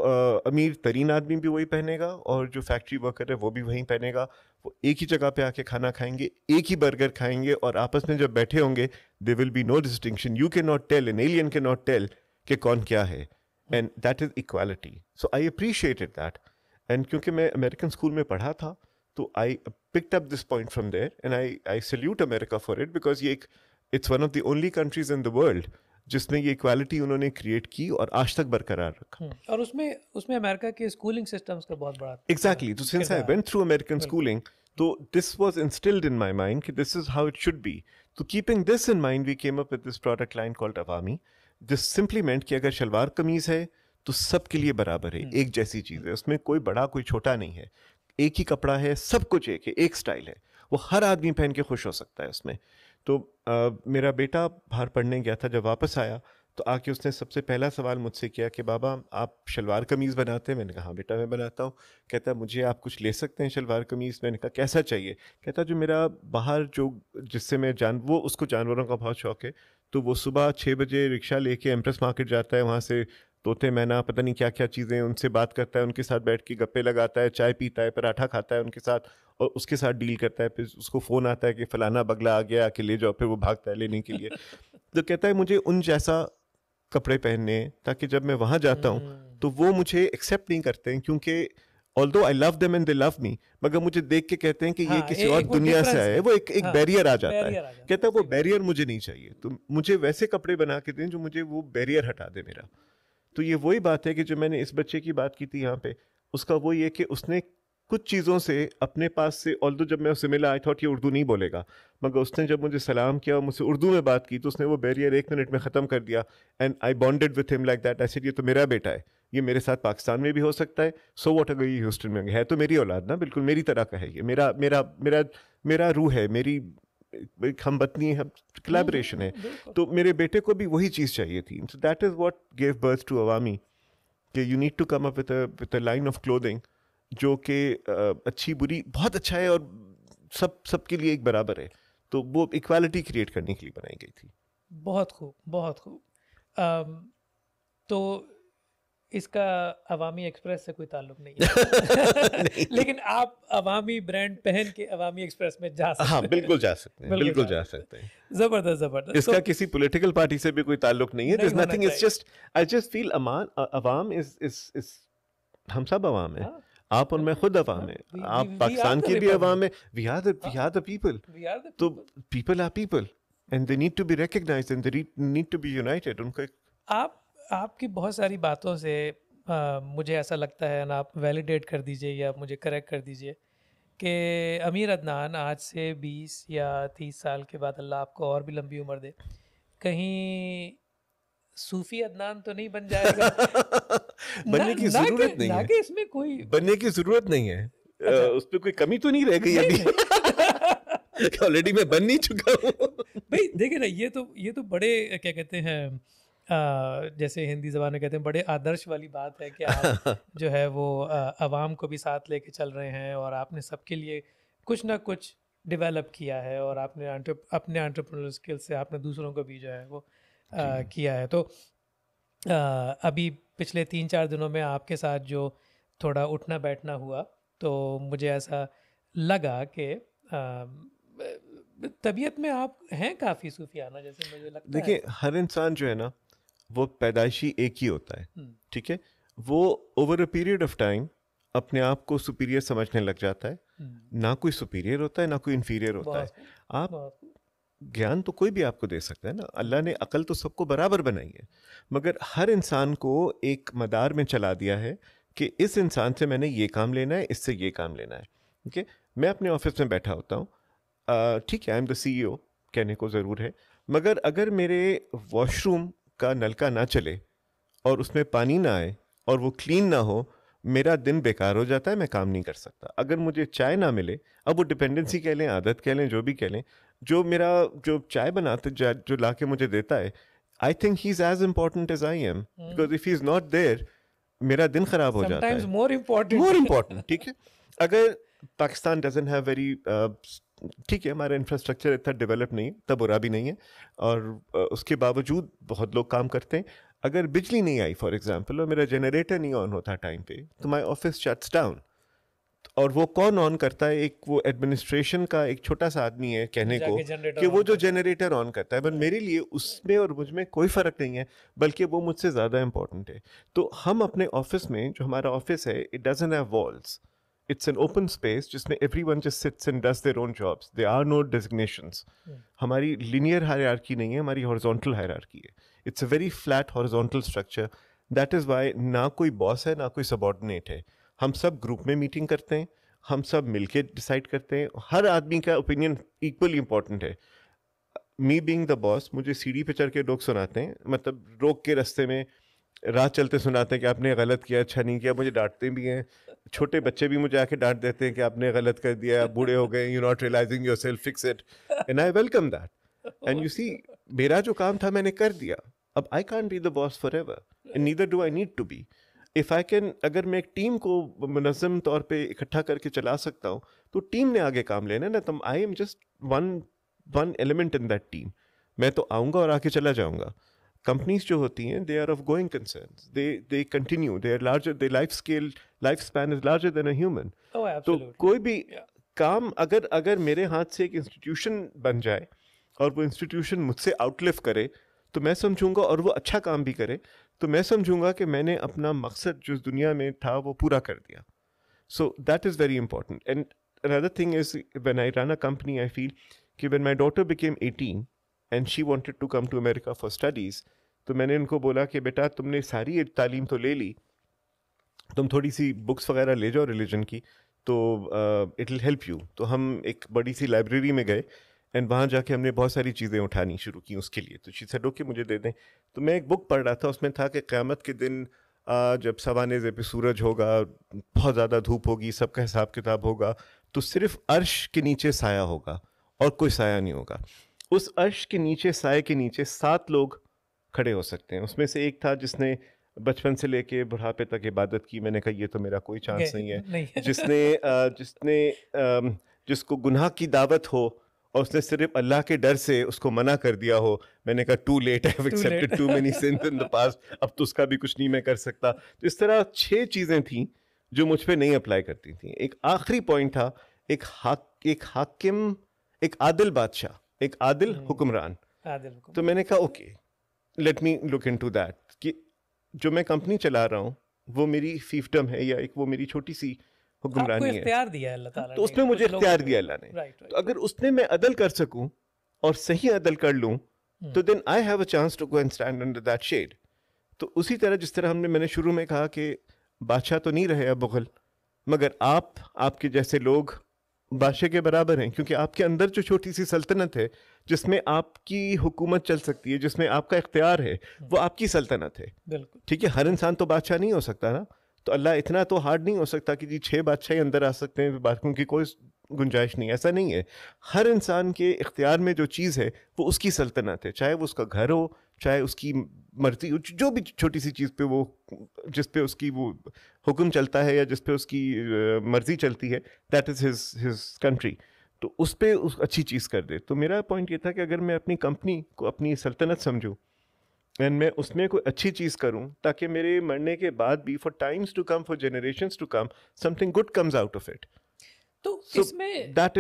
S2: अमीर तरीन आदमी भी वही पहनेगा, और जो फैक्ट्री वर्कर है वो भी वही पहनेगा। वो एक ही जगह पे आके खाना खाएंगे, एक ही बर्गर खाएंगे, और आपस में जब बैठे होंगे they will be no distinction. You can not tell, an alien can not tell कि कौन क्या है, and that is equality. So I appreciated that. And क्योंकि मैं अमेरिकन स्कूल में पढ़ा था, तो आई picked up this point from there, and I salute America for it, because it's one of the only countries in the world जिसमें ये equality उन्होंने create की और आज तक बरकरार रखा।
S1: और उसमें अमेरिका के स्कूलिंग सिस्टम्स का बहुत बड़ा
S2: एग्जैक्टली। तो since I went through American schooling, तो this was instilled in my mind कि this is how it should be. तो keeping this in mind we came up with this product line called Awami. This simply meant कि अगर शलवार कमीज है तो सबके लिए बराबर है, एक जैसी चीज़ है, उसमें कोई बड़ा कोई छोटा नहीं है, एक ही कपड़ा है, सब कुछ एक है, एक स्टाइल है, वो हर आदमी पहन के खुश हो सकता है उसमें। तो मेरा बेटा बाहर पढ़ने गया था, जब वापस आया तो आके उसने सबसे पहला सवाल मुझसे किया कि बाबा आप शलवार कमीज़ बनाते हैं? मैंने कहा हाँ बेटा मैं बनाता हूँ। कहता मुझे आप कुछ ले सकते हैं शलवार कमीज़? मैंने कहा कैसा चाहिए? कहता जो मेरा बाहर जो जिससे मैं वो उसको जानवरों का बहुत शौक है, तो वो सुबह 6 बजे रिक्शा लेके एम्प्रेस मार्केट जाता है, वहाँ से तोते मैना पता नहीं क्या क्या चीज़ें उनसे बात करता है, उनके साथ बैठ के गप्पे लगाता है, चाय पीता है, पराठा खाता है उनके साथ, और उसके साथ डील करता है। फिर उसको फ़ोन आता है कि फ़लाना बगला आ गया, आके ले जाओ, फिर वो भागता है लेने के लिए। तो कहता है मुझे उन जैसा कपड़े पहनने, ताकि जब मैं वहाँ जाता हूँ तो वो मुझे एक्सेप्ट नहीं करते हैं, क्योंकि although I love them and they love me, मगर मुझे देख के कहते हैं कि ये किसी और दुनिया से आए, वो एक बैरियर आ जाता है। कहता है वो बैरियर मुझे नहीं चाहिए, तो मुझे वैसे कपड़े बना के दें जो मुझे वो बैरियर हटा दे मेरा। तो ये वही बात है कि जो मैंने इस बच्चे की बात की थी यहाँ पे, उसका वो ये कि उसने कुछ चीज़ों से अपने पास से, ऑल्दो जब मैं उससे मिला आई थॉट ये उर्दू नहीं बोलेगा, मगर उसने जब मुझे सलाम किया और मुझसे उर्दू में बात की, तो उसने वो बैरियर 1 मिनट में ख़त्म कर दिया। And I bonded with him like that. I said ये तो मेरा बेटा है, ये मेरे साथ पाकिस्तान में भी हो सकता है, सो व्हाट, अगर ये ह्यूस्टन में है तो मेरी औलाद ना, बिल्कुल मेरी तरह का है, ये मेरा मेरा मेरा मेरा रूह है, मेरी हम बतनी है, कोलैबोरेशन है। तो मेरे बेटे को भी वही चीज़ चाहिए थी। So that is what gave birth to Awami, कि you need to come up with a line of clothing जो कि अच्छी बुरी बहुत अच्छा है और सबके लिए एक बराबर है। तो वो इक्वालिटी क्रिएट करने के लिए बनाई गई थी।
S1: बहुत खूब, बहुत खूब। तो इसका अवामी एक्सप्रेस से कोई ताल्लुक नहीं है।
S2: नहीं।
S1: लेकिन आप अवामी ब्रांड पहन के अवामी एक्सप्रेस में जा सकते हैं।
S2: हाँ बिल्कुल जा सकते हैं, बिल्कुल जा सकते हैं।
S1: जबरदस्त जबरदस्त।
S2: इसका किसी पॉलिटिकल पार्टी से भी कोई ताल्लुक नहीं है। There's nothing, it's just I just feel Awam is हम सब अवाम है। आप और मैं खुद अवाम है। आप पाकिस्तान की भी अवाम है। We are the people. तो people are people and they need to be recognized and they need to be united. उनको
S1: आपकी बहुत सारी बातों से मुझे ऐसा लगता है, ना आप वैलिडेट कर दीजिए या मुझे करेक्ट कर दीजिए, कि अमीर अदनान आज से 20 या 30 साल के बाद, अल्लाह आपको और भी लंबी उम्र दे, कहीं सूफी अदनान तो नहीं बन जाएगा?
S2: बनने की जरूरत नहीं है।
S1: कि इसमें कोई
S2: बनने की जरूरत नहीं है। अच्छा। उस पर कोई कमी तो नहीं रह गई अभी। ऑलरेडी मैं बन नहीं चुका हूँ।
S1: भाई देखिए ना, ये तो बड़े क्या कहते हैं, जैसे हिंदी ज़बान में कहते हैं, बड़े आदर्श वाली बात है कि आप जो है वो अवाम को भी साथ लेके चल रहे हैं, और आपने सबके लिए कुछ ना कुछ डेवलप किया है, और आपने अपने एंटरप्रेन्योर स्किल से आपने दूसरों को भी जो है वो किया है। तो अभी पिछले 3-4 दिनों में आपके साथ जो थोड़ा उठना बैठना हुआ, तो मुझे ऐसा लगा कि तबीयत में आप हैं काफ़ी सूफियाना, जैसे मुझे लगता है।
S2: देखिए, हर इंसान जो है ना, वो पैदाइशी एक ही होता है, ठीक है। वो over a period of time अपने आप को सुपीरियर समझने लग जाता है। ना कोई सुपीरियर होता है, ना कोई इन्फीरियर होता है। आप ज्ञान तो कोई भी आपको दे सकता है ना, अल्लाह ने अकल तो सबको बराबर बनाई है, मगर हर इंसान को एक मदार में चला दिया है कि इस इंसान से मैंने ये काम लेना है, इससे ये काम लेना है। ओके, मैं अपने ऑफिस में बैठा होता हूँ, ठीक है, आई एम द CEO, कहने को ज़रूर है, मगर अगर मेरे वॉशरूम का नलका ना चले और उसमें पानी ना आए और वो क्लीन ना हो, मेरा दिन बेकार हो जाता है, मैं काम नहीं कर सकता। अगर मुझे चाय ना मिले, अब वो डिपेंडेंसी कह लें, आदत कह लें, जो भी कह लें, जो चाय बनाते जो ला के मुझे देता है, I think he is as important as I am, because if he is not there, मेरा दिन खराब हो जाता
S1: समटाइम्स
S2: है।
S1: More important.
S2: मोर इम्पॉर्टेंट, ठीक है। अगर पाकिस्तान डजंट हैव वेरी, ठीक है, हमारा इंफ्रास्ट्रक्चर इतना डेवलप नहीं है, इतना बुरा भी नहीं है, और उसके बावजूद बहुत लोग काम करते हैं। अगर बिजली नहीं आई फॉर एग्जांपल और मेरा जनरेटर नहीं ऑन होता टाइम पे, तो माय ऑफिस शट्स डाउन। और वो कौन ऑन करता है? एक वो एडमिनिस्ट्रेशन का एक छोटा सा आदमी है कहने को
S1: जाके जनरेटर
S2: कि वो
S1: ऑन
S2: जो
S1: करता है।
S2: जनरेटर ऑन करता है, बट मेरे लिए उसमें और मुझ में कोई फ़र्क नहीं है, बल्कि वो मुझसे ज़्यादा इंपॉर्टेंट है। तो हम अपने ऑफिस में, जो हमारा ऑफिस है, it doesn't have walls, it's an open space जिसमें everyone just sits and does their own jobs, there are no designations. हमारी लीनियर हायरार्की नहीं है, हमारी हॉरिजॉन्टल हायरार्की है। It's a very flat horizontal structure. That is why ना कोई boss है, ना कोई सबॉर्डिनेट है। हम सब ग्रुप में मीटिंग करते हैं, हम सब मिलके डिसाइड करते हैं, हर आदमी का ओपिनियन इक्वली इंपॉर्टेंट है। मी बीइंग द बॉस, मुझे सीढ़ी पे चढ़ के लोग सुनाते हैं, मतलब रोक के रास्ते में राह चलते सुनाते हैं कि आपने गलत किया, अच्छा नहीं किया, मुझे डांटते भी हैं। छोटे बच्चे भी मुझे आके डांट देते हैं कि आपने गलत कर दिया, आप बूढ़े हो गए, you not realising yourself, fix it, and I welcome that. And you see, मेरा जो काम था मैंने कर दिया। अब I can't be the boss forever, and neither do I need to be. If I can, अगर मैं एक टीम को मुनज़्ज़म तौर पे इकट्ठा करके चला सकता हूँ, तो टीम ने आगे काम लेना है ना। तुम, I am just one element in that team. मैं तो आऊँगा और आके चला जाऊँगा। कंपनीज जो होती हैं, they are of going concerns, they continue, they are larger, their life span is larger than a human.
S1: Oh,
S2: तो
S1: absolutely.
S2: कोई भी
S1: Yeah.
S2: काम अगर अगर मेरे हाथ से एक इंस्टीट्यूशन बन जाए और वो इंस्टीट्यूशन मुझसे आउटलिव करे, तो मैं समझूंगा, और वो अच्छा काम भी करे, तो मैं समझूंगा कि मैंने अपना मकसद जो इस दुनिया में था वो पूरा कर दिया। So that is very important. And another thing is, when I run a company, I feel कि when my daughter became 18 and she wanted to come to America for studies, तो मैंने उनको बोला कि बेटा, तुमने सारी तालीम तो ले ली, तुम थोड़ी सी बुक्स वगैरह ले जाओ रिलीजन की, तो इट विल हेल्प यू। तो हम एक बड़ी सी लाइब्रेरी में गए, एंड वहाँ जाके हमने बहुत सारी चीज़ें उठानी शुरू की उसके लिए। तो शी सेड ओके, मुझे दे दें। तो मैं एक बुक पढ़ रहा था, उसमें था कि क़यामत के दिन जब सवानेज़े पे सूरज होगा, बहुत ज़्यादा धूप होगी, सबका हिसाब किताब होगा, तो सिर्फ अर्श के नीचे साया होगा और कोई साया नहीं होगा। उस अर्श के नीचे, साए के नीचे 7 लोग खड़े हो सकते हैं। उसमें से एक था जिसने बचपन से लेके बुढ़ापे तक इबादत की। मैंने कहा ये तो मेरा कोई चांस नहीं है।
S1: नहीं।
S2: जिसने जिसको गुनाह की दावत हो और उसने सिर्फ अल्लाह के डर से उसको मना कर दिया हो, मैंने कहा too late, I have
S1: Too late.
S2: Accepted too many sins in the past, अब तो उसका भी कुछ नहीं मैं कर सकता। तो इस तरह 6 चीज़ें थी जो मुझ पे नहीं अप्लाई करती थी। एक आखिरी पॉइंट था, एक हाकिम, एक आदिल बादशाह, एक आदिल हुक्मरान।
S1: आदिल हुक्म।
S2: तो मैंने कहा okay, let me look into that, कि जो मैं कंपनी चला रहा हूँ वो मेरी फिefdom है, या एक वो मेरी छोटी सी
S1: आपको
S2: हुक्मरानी है,
S1: इख्तियार दिया है अल्लाह ताला
S2: तो
S1: ने,
S2: उसमें मुझे
S1: कुछ लोगों
S2: इख्तियार
S1: को।
S2: दिया अल्लाह ने।
S1: राइट
S2: तो अगर उसमें मैं अदल कर सकूं और सही अदल कर लूं, तो then I have a chance to go and stand under that shade. तो उसी तरह, जिस तरह मैंने शुरू में कहा कि बादशाह तो नहीं रहे अब मुगल, मगर आपके जैसे लोग बादशाह के बराबर हैं, क्योंकि आपके अंदर जो छोटी सी सल्तनत है, जिसमें आपकी हुकूमत चल सकती है, जिसमें आपका इख्तियार है, वो आपकी सल्तनत है।
S1: बिल्कुल।
S2: ठीक है, हर इंसान तो बादशाह नहीं हो सकता ना। तो अल्लाह इतना तो हार्ड नहीं हो सकता कि जी 6 बादशाह ही अंदर आ सकते हैं, बाकियों की कोई गुंजाइश नहीं, ऐसा नहीं है। हर इंसान के इख्तियार में जो चीज़ है वो उसकी सल्तनत है, चाहे वो उसका घर हो, चाहे उसकी मर्जी, जो भी छोटी सी चीज़ पे वो, जिस पे उसकी वो हुक्म चलता है या जिस पे उसकी मर्जी चलती है, दैट इज़ हिज कंट्री। तो उस पे उस अच्छी चीज़ कर दे। तो मेरा पॉइंट ये था कि अगर मैं अपनी कंपनी को अपनी सल्तनत समझूं एंड मैं उसमें कोई अच्छी चीज़ करूं, ताकि मेरे मरने के बाद भी, for times to come, for generations to come, something good comes out of it.
S1: तो
S2: So
S1: इसमें
S2: that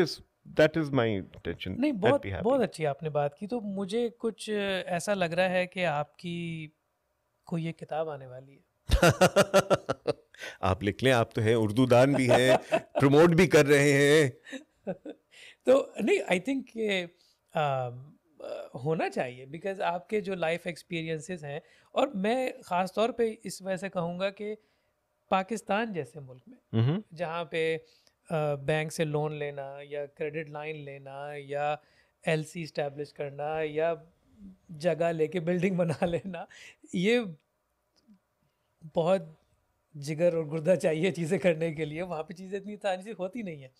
S2: is my intention.
S1: नहीं,
S2: I'd
S1: बहुत
S2: be happy.
S1: बहुत अच्छी आपने बात की। तो मुझे कुछ ऐसा लग रहा है कि आपकी कोई एक किताब आने वाली है।
S2: आप लिख लें, आप तो हैं, उर्दू दान भी हैं, प्रमोट भी कर रहे हैं।
S1: तो नहीं, आई थिंक होना चाहिए, बिकॉज आपके जो लाइफ एक्सपीरियंसेस हैं, और मैं ख़ास तौर पे इस वजह से कहूँगा कि पाकिस्तान जैसे मुल्क में जहाँ पे बैंक से लोन लेना या क्रेडिट लाइन लेना या एलसी इस्टेब्लिश करना या जगह लेके बिल्डिंग बना लेना, ये बहुत जिगर और गुर्दा चाहिए चीज़ें करने के लिए। वहाँ पे चीज़ें इतनी आसानी से होती नहीं है।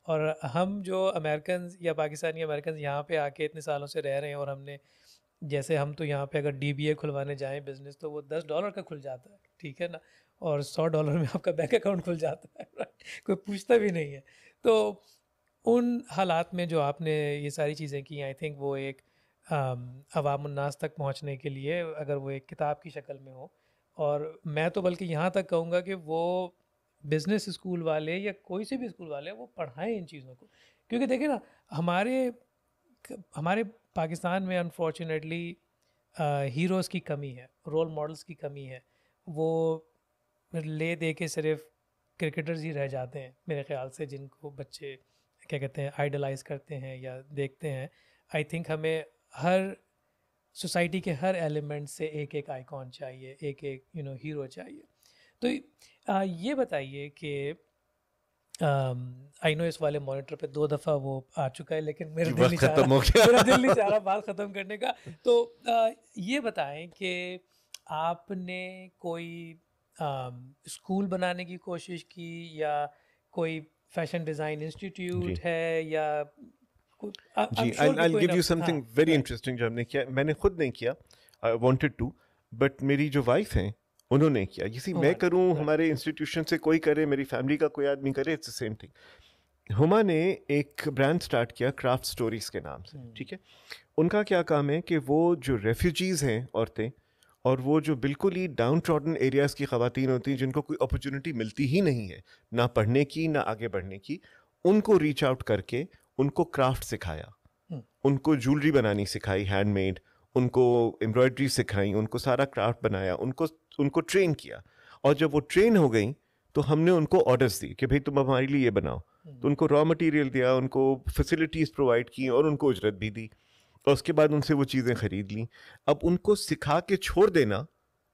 S1: और हम जो अमेरिकन या पाकिस्तानी अमेरिकन यहाँ पे आके इतने सालों से रह रहे हैं, और हमने जैसे हम तो यहाँ पे अगर DBA खुलवाने जाएं बिज़नेस तो वो $10 का खुल जाता है, ठीक है ना, और $100 में आपका बैंक अकाउंट खुल जाता है, राइट, कोई पूछता भी नहीं है। तो उन हालात में जो आपने ये सारी चीज़ें की, आई थिंक वो एक अवामुन्नास तक पहुँचने के लिए अगर वो एक किताब की शक्ल में हो, और मैं तो बल्कि यहाँ तक कहूँगा कि वो बिज़नेस स्कूल वाले या कोई से भी स्कूल वाले वो पढ़ाएं इन चीज़ों को। क्योंकि देखिए ना, हमारे पाकिस्तान में अनफॉर्चुनेटली हीरोज़ की कमी है, रोल मॉडल्स की कमी है। वो ले दे के सिर्फ क्रिकेटर्स ही रह जाते हैं मेरे ख्याल से, जिनको बच्चे क्या कहते हैं आइडलाइज करते हैं या देखते हैं। आई थिंक हमें हर सोसाइटी के हर एलिमेंट से एक एक आइकॉन चाहिए, एक एक हीरो चाहिए। तो ये बताइए कि आई नो इस वाले मॉनिटर पे 2 दफ़ा वो आ चुका है, लेकिन मेरा दिल नहीं चाह रहा, मेरा दिल नहीं चाह रहा बात ख़त्म करने का। तो ये बताएं कि आपने कोई स्कूल बनाने की कोशिश की, या कोई फैशन डिज़ाइन इंस्टीट्यूट है, या
S2: जी, I'll give you something very interesting जो हमने किया। मैंने खुद नहीं किया, I wanted to, but मेरी जो वाइफ हैं उन्होंने किया। किसी मैं करूं, हमारे इंस्टीट्यूशन से कोई करे, मेरी फैमिली का कोई आदमी करे, it's the same thing. Huma ने एक ब्रांड स्टार्ट किया क्राफ्ट स्टोरीज के नाम से, ठीक है। उनका क्या काम है कि वो जो रेफ्यूजीज़ हैं औरतें, और वो जो बिल्कुल ही डाउन ट्रॉडन एरियाज़ की ख़वातीन होती हैं जिनको कोई अपॉर्चुनिटी मिलती ही नहीं है, ना पढ़ने की ना आगे बढ़ने की, उनको रीच आउट करके उनको क्राफ्ट सिखाया, उनको ज्वेलरी बनानी सिखाई हैंडमेड, उनको एम्ब्रॉयडरी सिखाई, उनको सारा क्राफ्ट बनाया, उनको ट्रेन किया। और जब वो ट्रेन हो गई तो हमने उनको ऑर्डर्स दी कि भाई तुम अब हमारे लिए ये बनाओ। तो उनको रॉ मटेरियल दिया, उनको फैसिलिटीज़ प्रोवाइड की और उनको उजरत भी दी, और उसके बाद उनसे वो चीज़ें ख़रीद ली। अब उनको सिखा के छोड़ देना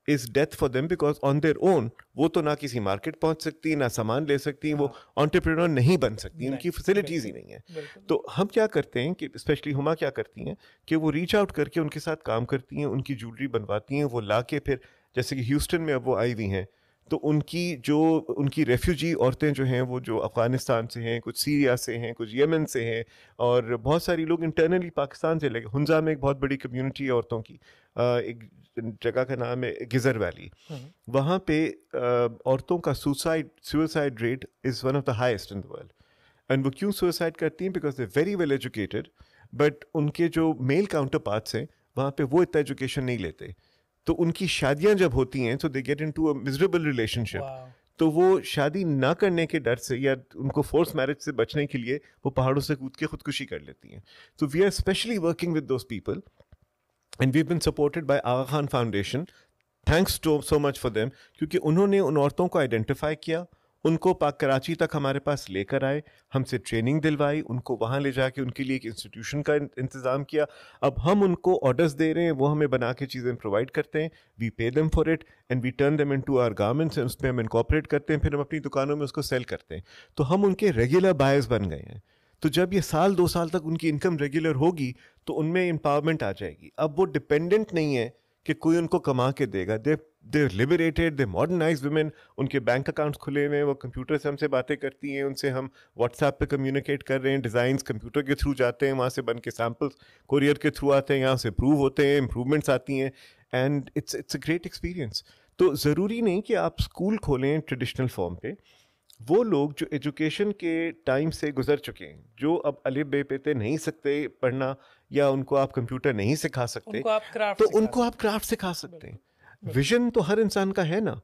S2: is death for them, because on their own वो तो ना किसी मार्केट पहुंच सकती, ना सामान ले सकती, वो एंटरप्रेन्योर नहीं बन सकती, उनकी फैसिलिटीज़ ही नहीं है। तो हम क्या करते हैं कि स्पेशली हुमा क्या करती हैं कि वो रीच आउट करके उनके साथ काम करती हैं, उनकी ज्वेलरी बनवाती हैं, वो ला के फिर जैसे कि ह्यूस्टन में अब वो आई हुई हैं, तो उनकी रेफ्यूजी औरतें जो हैं, वो जो अफ़गानिस्तान से हैं, कुछ सीरिया से हैं, कुछ यमन से हैं, और बहुत सारी लोग इंटरनली पाकिस्तान से लगे। हुंजा में एक बहुत बड़ी कम्युनिटी है औरतों की, एक जगह का नाम है गिज़र वैली। वहाँ पे औरतों का suicide rate is one of the highest in the world. And वो क्यों सुसाइड करती हैं? Because they very well educated, but उनके जो मेल काउंटर पार्ट्स हैं वहाँ पे वो इतना एजुकेशन नहीं लेते। तो उनकी शादियां जब होती हैं तो they get into a miserable relationship. तो वो शादी ना करने के डर से या उनको फोर्स मैरिज से बचने के लिए वो पहाड़ों से कूद के खुदकुशी कर लेती हैं। तो we are specially working with those people and we have been supported by Aga Khan foundation. Thanks to so much for them, क्योंकि उन्होंने उन औरतों को आइडेंटिफाई किया, उनको कराची तक हमारे पास लेकर आए, हमसे ट्रेनिंग दिलवाई, उनको वहाँ ले जाके उनके लिए एक इंस्टीट्यूशन का इंतज़ाम किया। अब हम उनको ऑर्डर्स दे रहे हैं, वो हमें बना के चीज़ें प्रोवाइड करते हैं, we pay them for it and we turn them into our garments, and उसमें हम इनकॉर्पोरेट करते हैं, फिर हम अपनी दुकानों में उसको सेल करते हैं। तो हम उनके रेगुलर बायर्स बन गए हैं। तो जब ये 2 साल तक उनकी इनकम रेगुलर होगी तो उनमें एम्पावरमेंट आ जाएगी। अब वो डिपेंडेंट नहीं है कि कोई उनको कमा के देगा। दे लिबरेटेड, दे मॉडर्नाइज वुमेन, उनके बैंक अकाउंट्स खुले हुए हैं, वो कंप्यूटर से हमसे बातें करती हैं, उनसे हम व्हाट्सएप पे कम्युनिकेट कर रहे हैं, डिज़ाइंस कंप्यूटर के थ्रू जाते हैं, वहाँ से बन के सैम्पल्स कोरियर के थ्रू आते हैं, यहाँ से अप्रूव होते हैं, इम्प्रूवमेंट्स आती हैं, and it's a great experience. तो ज़रूरी नहीं कि आप स्कूल खोलें ट्रेडिशनल फॉर्म पे। वो लोग जो एजुकेशन के टाइम से गुजर चुके हैं, जो अब अलिफ बे पेते नहीं सकते पढ़ना, या उनको आप कंप्यूटर नहीं सिखा सकते, उनको आप क्राफ्ट सिखा सकते हैं। विजन तो हर इंसान का है ना,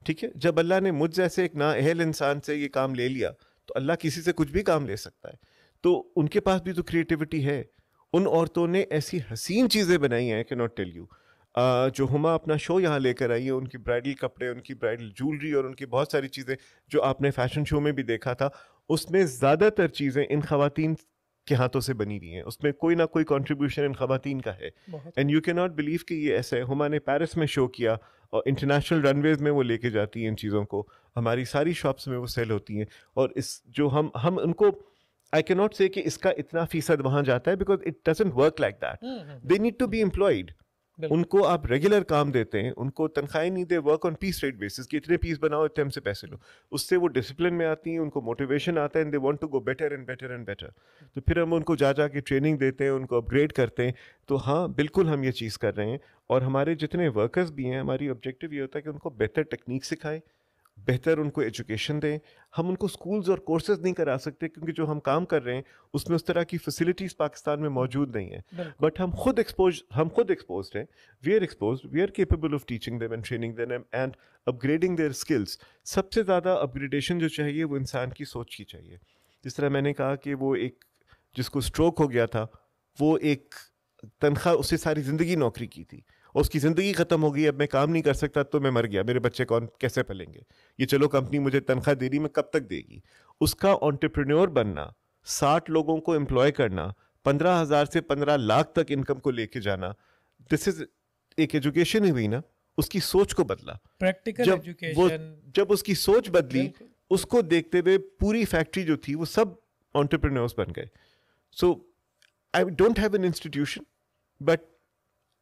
S2: ठीक है। जब अल्लाह ने मुझ जैसे एक नाअहल इंसान से ये काम ले लिया, तो अल्लाह किसी से कुछ भी काम ले सकता है। तो उनके पास भी तो क्रिएटिविटी है। उन औरतों ने ऐसी हसीन चीज़ें बनाई हैं कि नॉट टेल यू। जो हुमा अपना शो यहाँ लेकर आई है, उनकी ब्राइडल कपड़े, उनकी ब्राइडल ज्वेलरी और उनकी बहुत सारी चीज़ें जो आपने फैशन शो में भी देखा था, उसमें ज़्यादातर चीज़ें इन ख़वातीन के हाथों से बनी हुई हैं। उसमें कोई ना कोई कंट्रीब्यूशन इन ख़वातीन का है। And you can not believe कि ये ऐसा है। हुमा ने पेरिस में शो किया और इंटरनेशनल रनवेज में वो लेके जाती हैं इन चीज़ों को, हमारी सारी शॉप्स में वो सेल होती हैं। और इस जो हम उनको, आई कैन नॉट से कि इसका इतना फीसद वहाँ जाता है, because it doesn't work like that. They need to be employed. उनको आप रेगुलर काम देते हैं, उनको तनख्वाही नहीं दे, work on piece rate basis कि इतने पीस बनाओ, इतने हमसे पैसे लो। उससे वो डिसिप्लिन में आती हैं, उनको मोटिवेशन आता है, and they want to go better and better and better. तो फिर हम उनको जा के ट्रेनिंग देते हैं, उनको अपग्रेड करते हैं। तो हाँ, बिल्कुल हम ये चीज़ कर रहे हैं। और हमारे जितने वर्कर्स भी हैं, हमारी ऑब्जेक्टिव ये होता है कि उनको बेहतर टेक्निक सिखाएं, बेहतर उनको एजुकेशन दें। हम उनको स्कूल्स और कोर्सेज नहीं करा सकते, क्योंकि जो हम काम कर रहे हैं उसमें उस तरह की फैसिलिटीज़ पाकिस्तान में मौजूद नहीं है। बट हम खुद एक्सपोज हैं, we are capable of teaching them and training them and upgrading their skills. सबसे ज़्यादा अपग्रेडेशन जो चाहिए वो इंसान की सोच की चाहिए। जिस तरह मैंने कहा कि वो एक जिसको स्ट्रोक हो गया था, वो एक तनख्वाह, उससे सारी ज़िंदगी नौकरी की थी, और उसकी ज़िंदगी ख़त्म हो गई, अब मैं काम नहीं कर सकता तो मैं मर गया, मेरे बच्चे कौन कैसे पलेंगे, ये चलो कंपनी मुझे तनख्वाह दे रही, मैं कब तक देगी। उसका एंटरप्रेन्योर बनना, 60 लोगों को एम्प्लॉय करना, 15,000 से 15 लाख तक इनकम को लेके जाना, दिस इज एक एजुकेशन ही हुई ना, उसकी सोच को बदला।
S1: Practical education.
S2: जब उसकी सोच बदली, उसको देखते हुए पूरी फैक्ट्री जो थी वो सब एंटरप्रेन्योर्स बन गए। So I don't have an institution, but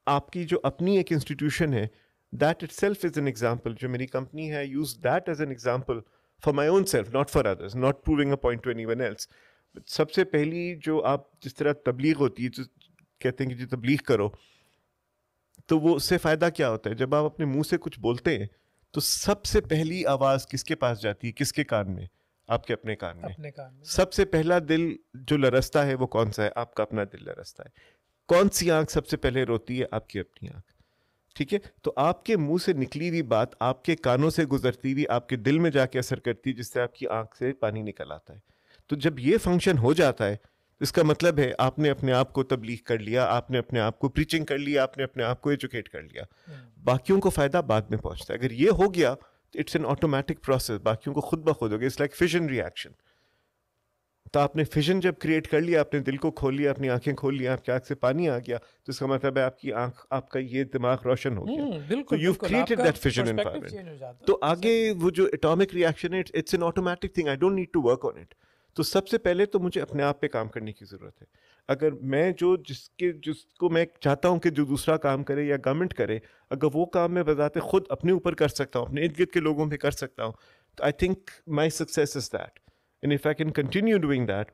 S2: आपकी जो अपनी एक इंस्टीट्यूशन है, that itself is an example. जो मेरी कंपनी है, use that as an example for my own self, not for others, not proving a point to anyone else. सबसे पहली जो आप जिस तरह तबलीग होती है, जो कहते हैं कि जो तबलीग करो, तो वो उससे फ़ायदा क्या होता है? जब आप अपने मुंह से कुछ बोलते हैं तो सबसे पहली आवाज़ किसके पास जाती है, किसके कान में? आपके अपने कान में। सबसे पहला दिल जो लरसता है वो कौन सा है? आपका अपना दिल लरसता है। कौन सी आंख सबसे पहले रोती है? आपकी अपनी आंख। ठीक है, तो आपके मुंह से निकली हुई बात आपके कानों से गुजरती हुई आपके दिल में जाके असर करती है, जिससे आपकी आंख से पानी निकल आता है। तो जब ये फंक्शन हो जाता है, इसका मतलब है आपने अपने आप को तबलीग कर लिया, आपने अपने आप को प्रीचिंग कर लिया, आपने अपने आप को एजुकेट कर लिया। बाकियों को फायदा बाद में पहुंचता है। अगर ये हो गया तो इट्स एन ऑटोमेटिक प्रोसेस, बाकियों को खुद ब खुद हो गया। It's like fission reaction. तो आपने फिजन जब क्रिएट कर लिया, अपने दिल को खोल लिया, अपनी आंखें खोल लिया, आपकी आंख से पानी आ गया, तो इसका मतलब है आपकी आंख, आपका ये दिमाग रोशन हो गया। तो you created that fission environment. तो आगे वो जो एटॉमिक रिएक्शन है, it's an automatic thing, I don't need to work on it. तो सबसे पहले तो मुझे अपने आप पे काम करने की ज़रूरत है। अगर मैं जिसको मैं चाहता हूँ कि जो दूसरा काम करे या गवर्नमेंट करे, अगर वो काम मैं बजाते खुद अपने ऊपर कर सकता हूँ, अपने इर्द गिर्द के लोगों पे कर सकता हूँ, तो I think my success is that. And if I can continue doing that,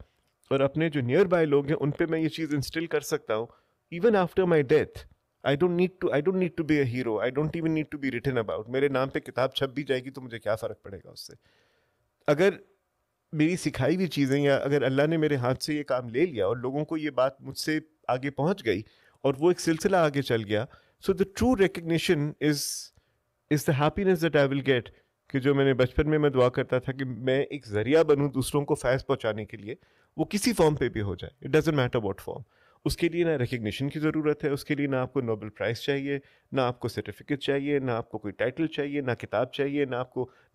S2: और अपने जो नियर बाय लोग हैं उन पे मैं ये चीज़ इंस्टिल कर सकता हूँ, even after my death. I don't need to be a hero, I don't even need to be written about. मेरे नाम पे किताब छप भी जाएगी तो मुझे क्या फ़र्क पड़ेगा उससे। अगर मेरी सिखाई हुई चीज़ें, या अगर अल्लाह ने मेरे हाथ से ये काम ले लिया और लोगों को ये बात मुझसे आगे पहुंच गई और वो एक सिलसिला आगे चल गया, so the true recognition is the happiness that I will get. कि जो मैंने बचपन में मैं दुआ करता था कि मैं एक ज़रिया बनूं दूसरों को फैज़ पहुंचाने के लिए, वो किसी फॉर्म पे भी हो जाए, it doesn't matter what form. उसके लिए ना रिकग्निशन की ज़रूरत है, उसके लिए ना आपको नोबेल प्राइज़ चाहिए, ना आपको सर्टिफिकेट चाहिए, ना आपको कोई टाइटल चाहिए, ना किताब चाहिए, ना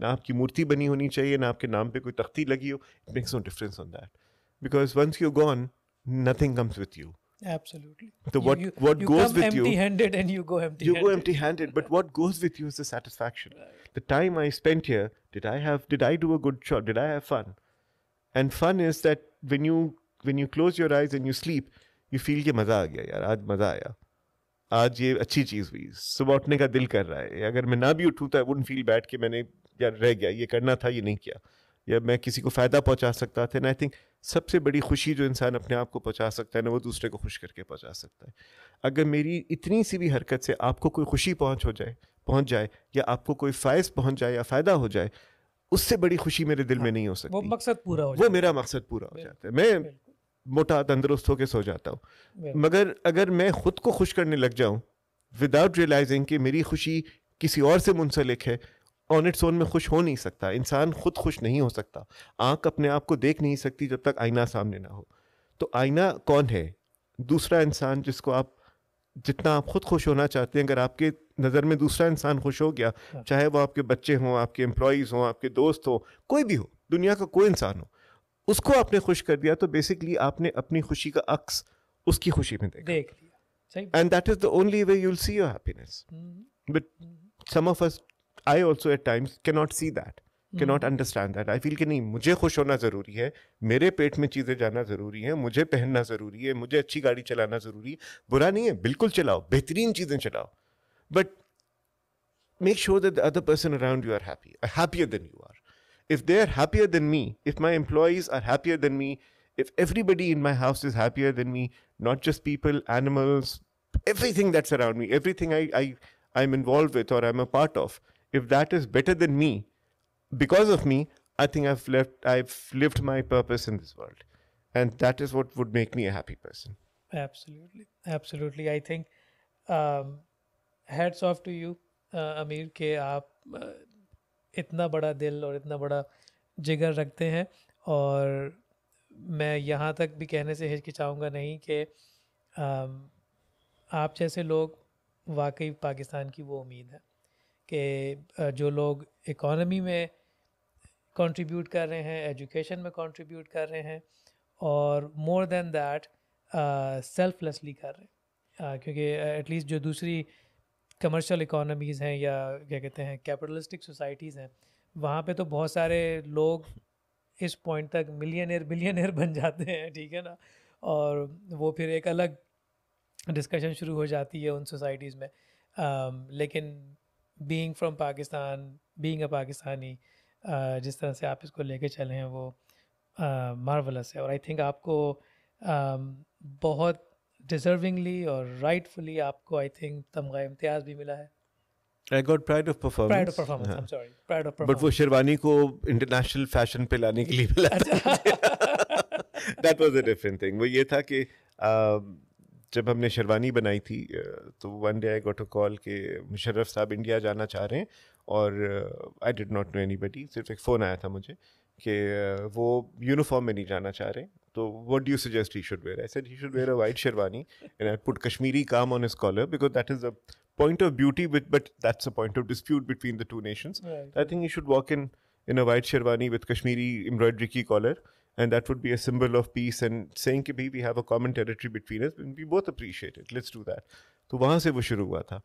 S2: आपकी मूर्ति बनी होनी चाहिए, ना आपके नाम पे कोई तख्ती लगी हो। It makes no difference on that, because once you gone, nothing comes with you.
S1: Absolutely.
S2: So what
S1: you
S2: goes
S1: come
S2: with you?
S1: empty-handed and you go empty-handed.
S2: You go empty-handed, but what goes with you is the satisfaction. Right. The time I spent here, did I do a good job? Did I have fun? And fun is that when you close your eyes and you sleep, you feel कि मज़ा आ गया यार, आज मज़ा आया, आज ये अच्छी चीज़ हुई, सुबह उठने का दिल कर रहा है। अगर मैं ना भी उठूँ तो I wouldn't feel bad कि मैंने यार रह गया, ये करना था, ये नहीं किया, या मैं किसी को फ़ायदा पहुंचा सकता था। एंड आई थिंक सबसे बड़ी खुशी जो इंसान अपने आप को पहुंचा सकता है ना, वो दूसरे को खुश करके पहुंचा सकता है। अगर मेरी इतनी सी भी हरकत से आपको कोई खुशी पहुंच जाए, या आपको कोई फ़ायज़ पहुंच जाए या फ़ायदा हो जाए, उससे बड़ी खुशी मेरे दिल में नहीं हो सकती।
S1: वो मकसद पूरा हो जाता है।
S2: वो मेरा मकसद पूरा हो जाता है। मैं मोटा तंदुरुस्त होकर सो जाता हूँ, मगर अगर मैं खुद को खुश करने लग जाऊँ विदाउट रियलाइजिंग कि मेरी खुशी किसी और से मुंसलिक है, ऑन इट्स ओन में खुश हो नहीं सकता। इंसान खुद खुश नहीं हो सकता। आंख अपने आप को देख नहीं सकती जब तक आईना सामने ना हो। तो आईना कौन है? दूसरा इंसान, जिसको आप जितना आप खुद खुश होना चाहते हैं, अगर आपके नज़र में दूसरा इंसान खुश हो गया, चाहे वो आपके बच्चे हों, आपके एम्प्लॉयज़ हों, आपके दोस्त हों, कोई भी हो, दुनिया का कोई इंसान हो, उसको आपने खुश कर दिया, तो बेसिकली आपने अपनी खुशी का अक्स उसकी खुशी में देख लिया। And that is the only way you will see your happiness. But some of us, I also at times cannot see that, cannot understand that. I feel कि नहीं, मुझे खुश होना ज़रूरी है, मेरे पेट में चीज़ें जाना ज़रूरी है, मुझे पहनना ज़रूरी है, मुझे अच्छी गाड़ी चलाना ज़रूरी है. बुरा नहीं है, बिल्कुल चलाओ, बेहतरीन चीज़ें चलाओ, but make sure that the other person around you are happy, happier than you are. If they are happier than me, if my employees are happier than me, if everybody in my house is happier than me, not just people, animals, everything that's around me, everything I'm involved with or I'm a part of, if that is better than me, because of me, I think I've lived my purpose in this world. And that is what would make me a happy person.
S1: Absolutely. I think hats off to you, अमीर, के आप इतना बड़ा दिल और इतना बड़ा जिगर रखते हैं. और मैं यहाँ तक भी कहने से हिचकिचाऊँगा नहीं कि आप जैसे लोग वाकई पाकिस्तान की वो उम्मीद है कि जो लोग इकॉनमी में कंट्रीब्यूट कर रहे हैं, एजुकेशन में कंट्रीब्यूट कर रहे हैं, और मोर देन दैट सेल्फलेसली कर रहे हैं. क्योंकि एटलीस्ट जो दूसरी कमर्शियल इकोनॉमीज़ हैं या क्या कहते हैं कैपिटलिस्टिक सोसाइटीज़ हैं, वहाँ पे तो बहुत सारे लोग इस पॉइंट तक बिलियनियर बन जाते हैं, ठीक है ना. और वो फिर एक अलग डिस्कशन शुरू हो जाती है उन सोसाइटीज़ में. लेकिन being from Pakistan, being a Pakistani, जिस तरह से आप इसको लेके चले हैं वो मार्वलस है. और आई थिंक आपको बहुत डिजर्विंगली और राइटफुली आपको आई थिंक तमगा इम्तियाज़ भी मिला है.
S2: I got pride of performance.
S1: Pride of performance. I'm sorry. Pride of performance.
S2: But वो शेरवानी को इंटरनेशनल फैशन पे लाने के लिए मिला था. That was a different thing. वो ये था कि जब हमने शेरवानी बनाई थी तो one day I got a call कि मुशर्रफ साहब इंडिया जाना चाह रहे हैं, और I did not know anybody. सिर्फ एक फ़ोन आया था मुझे कि वो यूनिफॉर्म में नहीं जाना चाह रहे. So what do you suggest he should wear? I said he should wear a white sherwani, and I put Kashmiri Kam on his collar, because that is a point of beauty, but that's a point of dispute between the two nations. Right. I think he should walk in a white sherwani with Kashmiri embroidery ki collar, and that would be a symbol of peace and saying कि we have a common territory between us and we both appreciate it. Let's do that. तो वहाँ से वो शुरू हुआ था.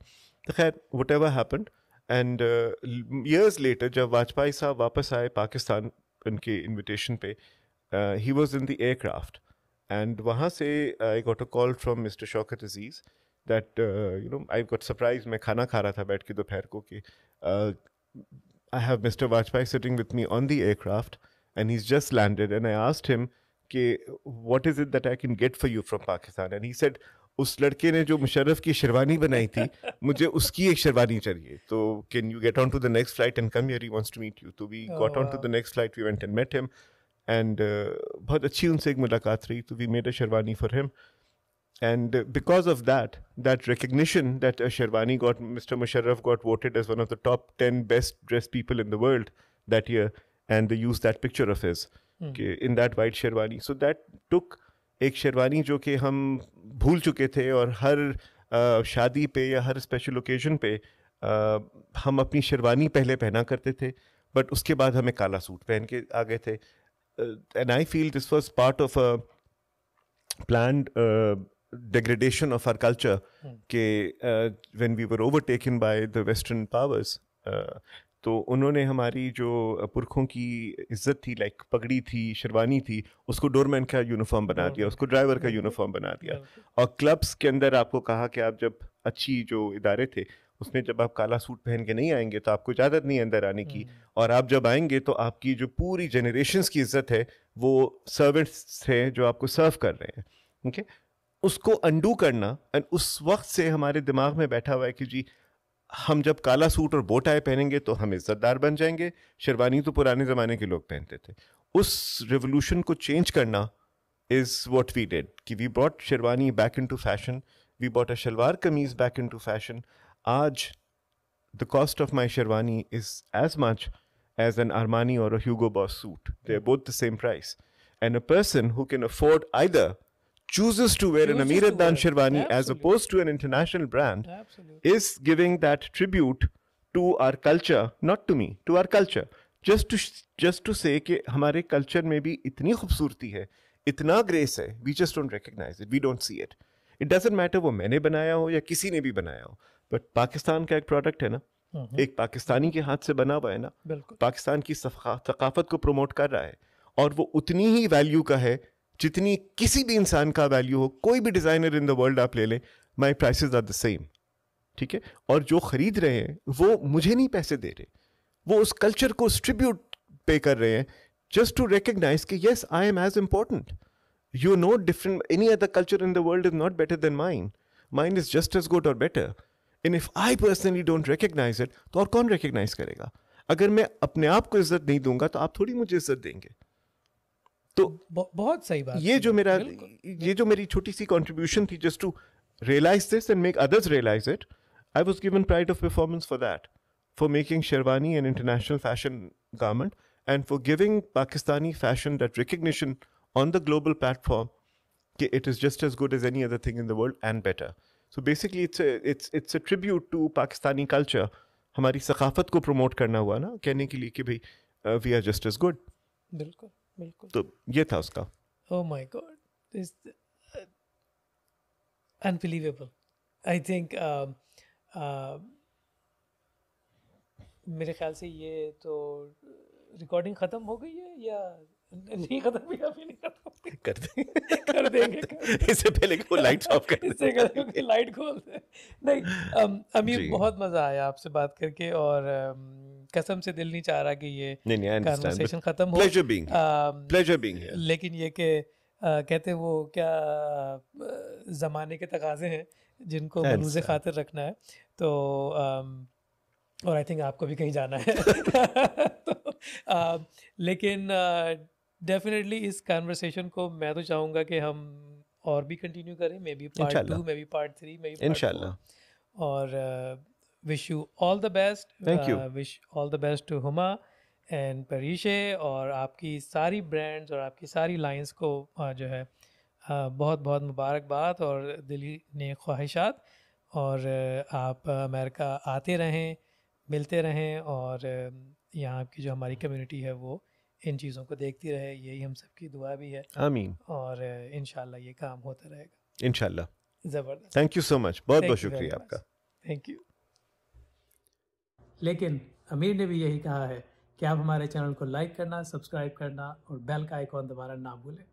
S2: तो खैर whatever happened, and years later जब वाजपेयी साहब वापस आए पाकिस्तान उनके invitation पे, he was in the aircraft, and वहाँ से I got a call from Mr. Shaukat Aziz that I got surprised. मैं खाना खा रहा था बैठ के दोपहर को कि I have Mr. Vajpayee sitting with me on the aircraft and he's just landed, and I asked him कि what is it that I can get for you from Pakistan, and he said उस लड़के ने जो मुशर्रफ की शेरवानी बनाई थी मुझे उसकी एक शेरवानी चाहिए, तो can you get on to the next flight and come here, he wants to meet you. तो we got on to the next flight, we went and met him, and बहुत अच्छी उनसे एक मुलाकात रही. तो we made a sherwani for him, and because of that recognition that a sherwani got, Mr. Musharraf got voted as one of the top 10 best dressed people in the world that year, and they used that picture of his in that white sherwani. So that took एक शेरवानी जो कि हम भूल चुके थे, और हर शादी पे या हर स्पेशल ओकेजन पे हम अपनी शेरवानी पहले पहना करते थे, बट उसके बाद हमें काला सूट पहन के आ गए थे. And I feel this was part of a planned degradation of our culture, when we were overtaken by the Western powers. तो उन्होंने हमारी जो पुरखों की इज्जत थी, लाइक पगड़ी थी, शेरवानी थी, उसको डोरमैन का यूनिफॉर्म बना दिया, उसको ड्राइवर का यूनिफॉर्म बना दिया. और क्लब्स के अंदर आपको कहा कि आप जब अच्छी जो इदारे थे उसमें जब आप काला सूट पहन के नहीं आएंगे तो आपको इजाज़त नहीं अंदर आने की, और आप जब आएंगे तो आपकी जो पूरी जनरेशन्स की इज्जत है वो सर्वेंट्स थे जो आपको सर्व कर रहे हैं. ओके, उसको अंडू करना, एंड उस वक्त से हमारे दिमाग में बैठा हुआ है कि जी हम जब काला सूट और बो टाई पहनेंगे तो हम इज्जतदार बन जाएंगे. शेरवानी तो पुराने ज़माने के लोग पहनते थे. उस रेवोल्यूशन को चेंज करना इज़ व्हाट वी डिड, कि we brought sherwani back into fashion, we brought a shalwar kameez back into fashion. आज the cost of my sherwani is as much as an Armani or a Hugo Boss suit. They're both the same price. And a person who can afford either chooses to wear an Amir Adnan sherwani as opposed to an international brand is giving that tribute to our culture, not to me, to our culture. Just to say कि हमारे culture में भी इतनी खूबसूरती है, इतना grace है, we just don't recognize it, we don't see it. It doesn't matter वो मैंने बनाया हो या किसी ने भी बनाया हो, बट पाकिस्तान का एक प्रोडक्ट है ना, एक पाकिस्तानी के हाथ से बना हुआ है ना,
S1: बिल्कुल
S2: पाकिस्तान की थकाफत को प्रमोट कर रहा है, और वो उतनी ही वैल्यू का है जितनी किसी भी इंसान का वैल्यू हो। कोई भी डिज़ाइनर इन द वर्ल्ड आप ले लें, माई प्राइसेस आर द सेम, ठीक है। और जो खरीद रहे हैं वो मुझे नहीं पैसे दे रहे, वो उस कल्चर को ट्रिब्यूट पे कर रहे हैं, just to recognize कि yes, I am as important. You know, different, any other culture in the world is not better than mine. Mine is just as good or better. And if I personally don't recognize it, तो और कौन recognize करेगा? अगर मैं अपने आप को इज्जत नहीं दूंगा तो आप थोड़ी मुझे इज्जत देंगे। तो
S1: बहुत सही बात,
S2: ये जो मेरी छोटी सी contribution थी, just to realize this and make others realize it, I was given pride of performance for that, for making Sherwani an international fashion garment, and for giving Pakistani fashion that recognition on the global platform that it is just as good as any other thing in the world and better. So basically it's a tribute to Pakistani culture. हमारी सकाफत को promote करना हुआ ना, कहने के लिए कि भाई we are just as good.
S1: बिल्कुल बिल्कुल।
S2: तो ये था उसका।
S1: Oh my God, this unbelievable. I think मेरे ख्याल से ये तो रिकॉर्डिंग ख़त्म हो गई है या नहीं ख़त्म हुई, अभी नहीं ख़त्म कर देंगे
S2: इससे पहले कि वो लाइट्स ऑफ कर
S1: इससे करेंगे लाइट खोल दे। नहीं अमीर, बहुत मज़ा आया आपसे बात करके, और कसम से दिल नहीं चाह रहा कि ये कन्वर्सेशन ख़त्म हो।
S2: Pleasure being here.
S1: लेकिन ये कि कहते वो क्या ज़माने के तकाज़े हैं जिनको मलूज़े खातिर रखना है, तो और आई थिंक आपको भी कहीं जाना है तो लेकिन डेफिनेटली इस कन्वर्सेशन को मैं तो चाहूँगा कि हम और भी कंटिन्यू करें, maybe part 2, maybe part 3, maybe इंशाल्लाह। और wish you all the best, wish all the best to Huma and Pareesheh, और आपकी सारी ब्रांड्स और आपकी सारी लाइंस को जो है बहुत बहुत मुबारकबाद और दिली नेक ख्वाहिशात। और आप अमेरिका आते रहें, मिलते रहें, और यहाँ की जो हमारी कम्युनिटी है वो इन चीज़ों को देखती रहे, यही हम सबकी दुआ भी है।
S2: आमीन।
S1: और इंशाल्लाह ये काम होता रहेगा
S2: इंशाल्लाह।
S1: ज़बरदस्त।
S2: थैंक यू सो मच, बहुत बहुत शुक्रिया आपका।
S1: Thank you. लेकिन अमीर ने भी यही कहा है कि आप हमारे चैनल को लाइक करना, सब्सक्राइब करना और बेल का आइकॉन दबाना ना भूलें।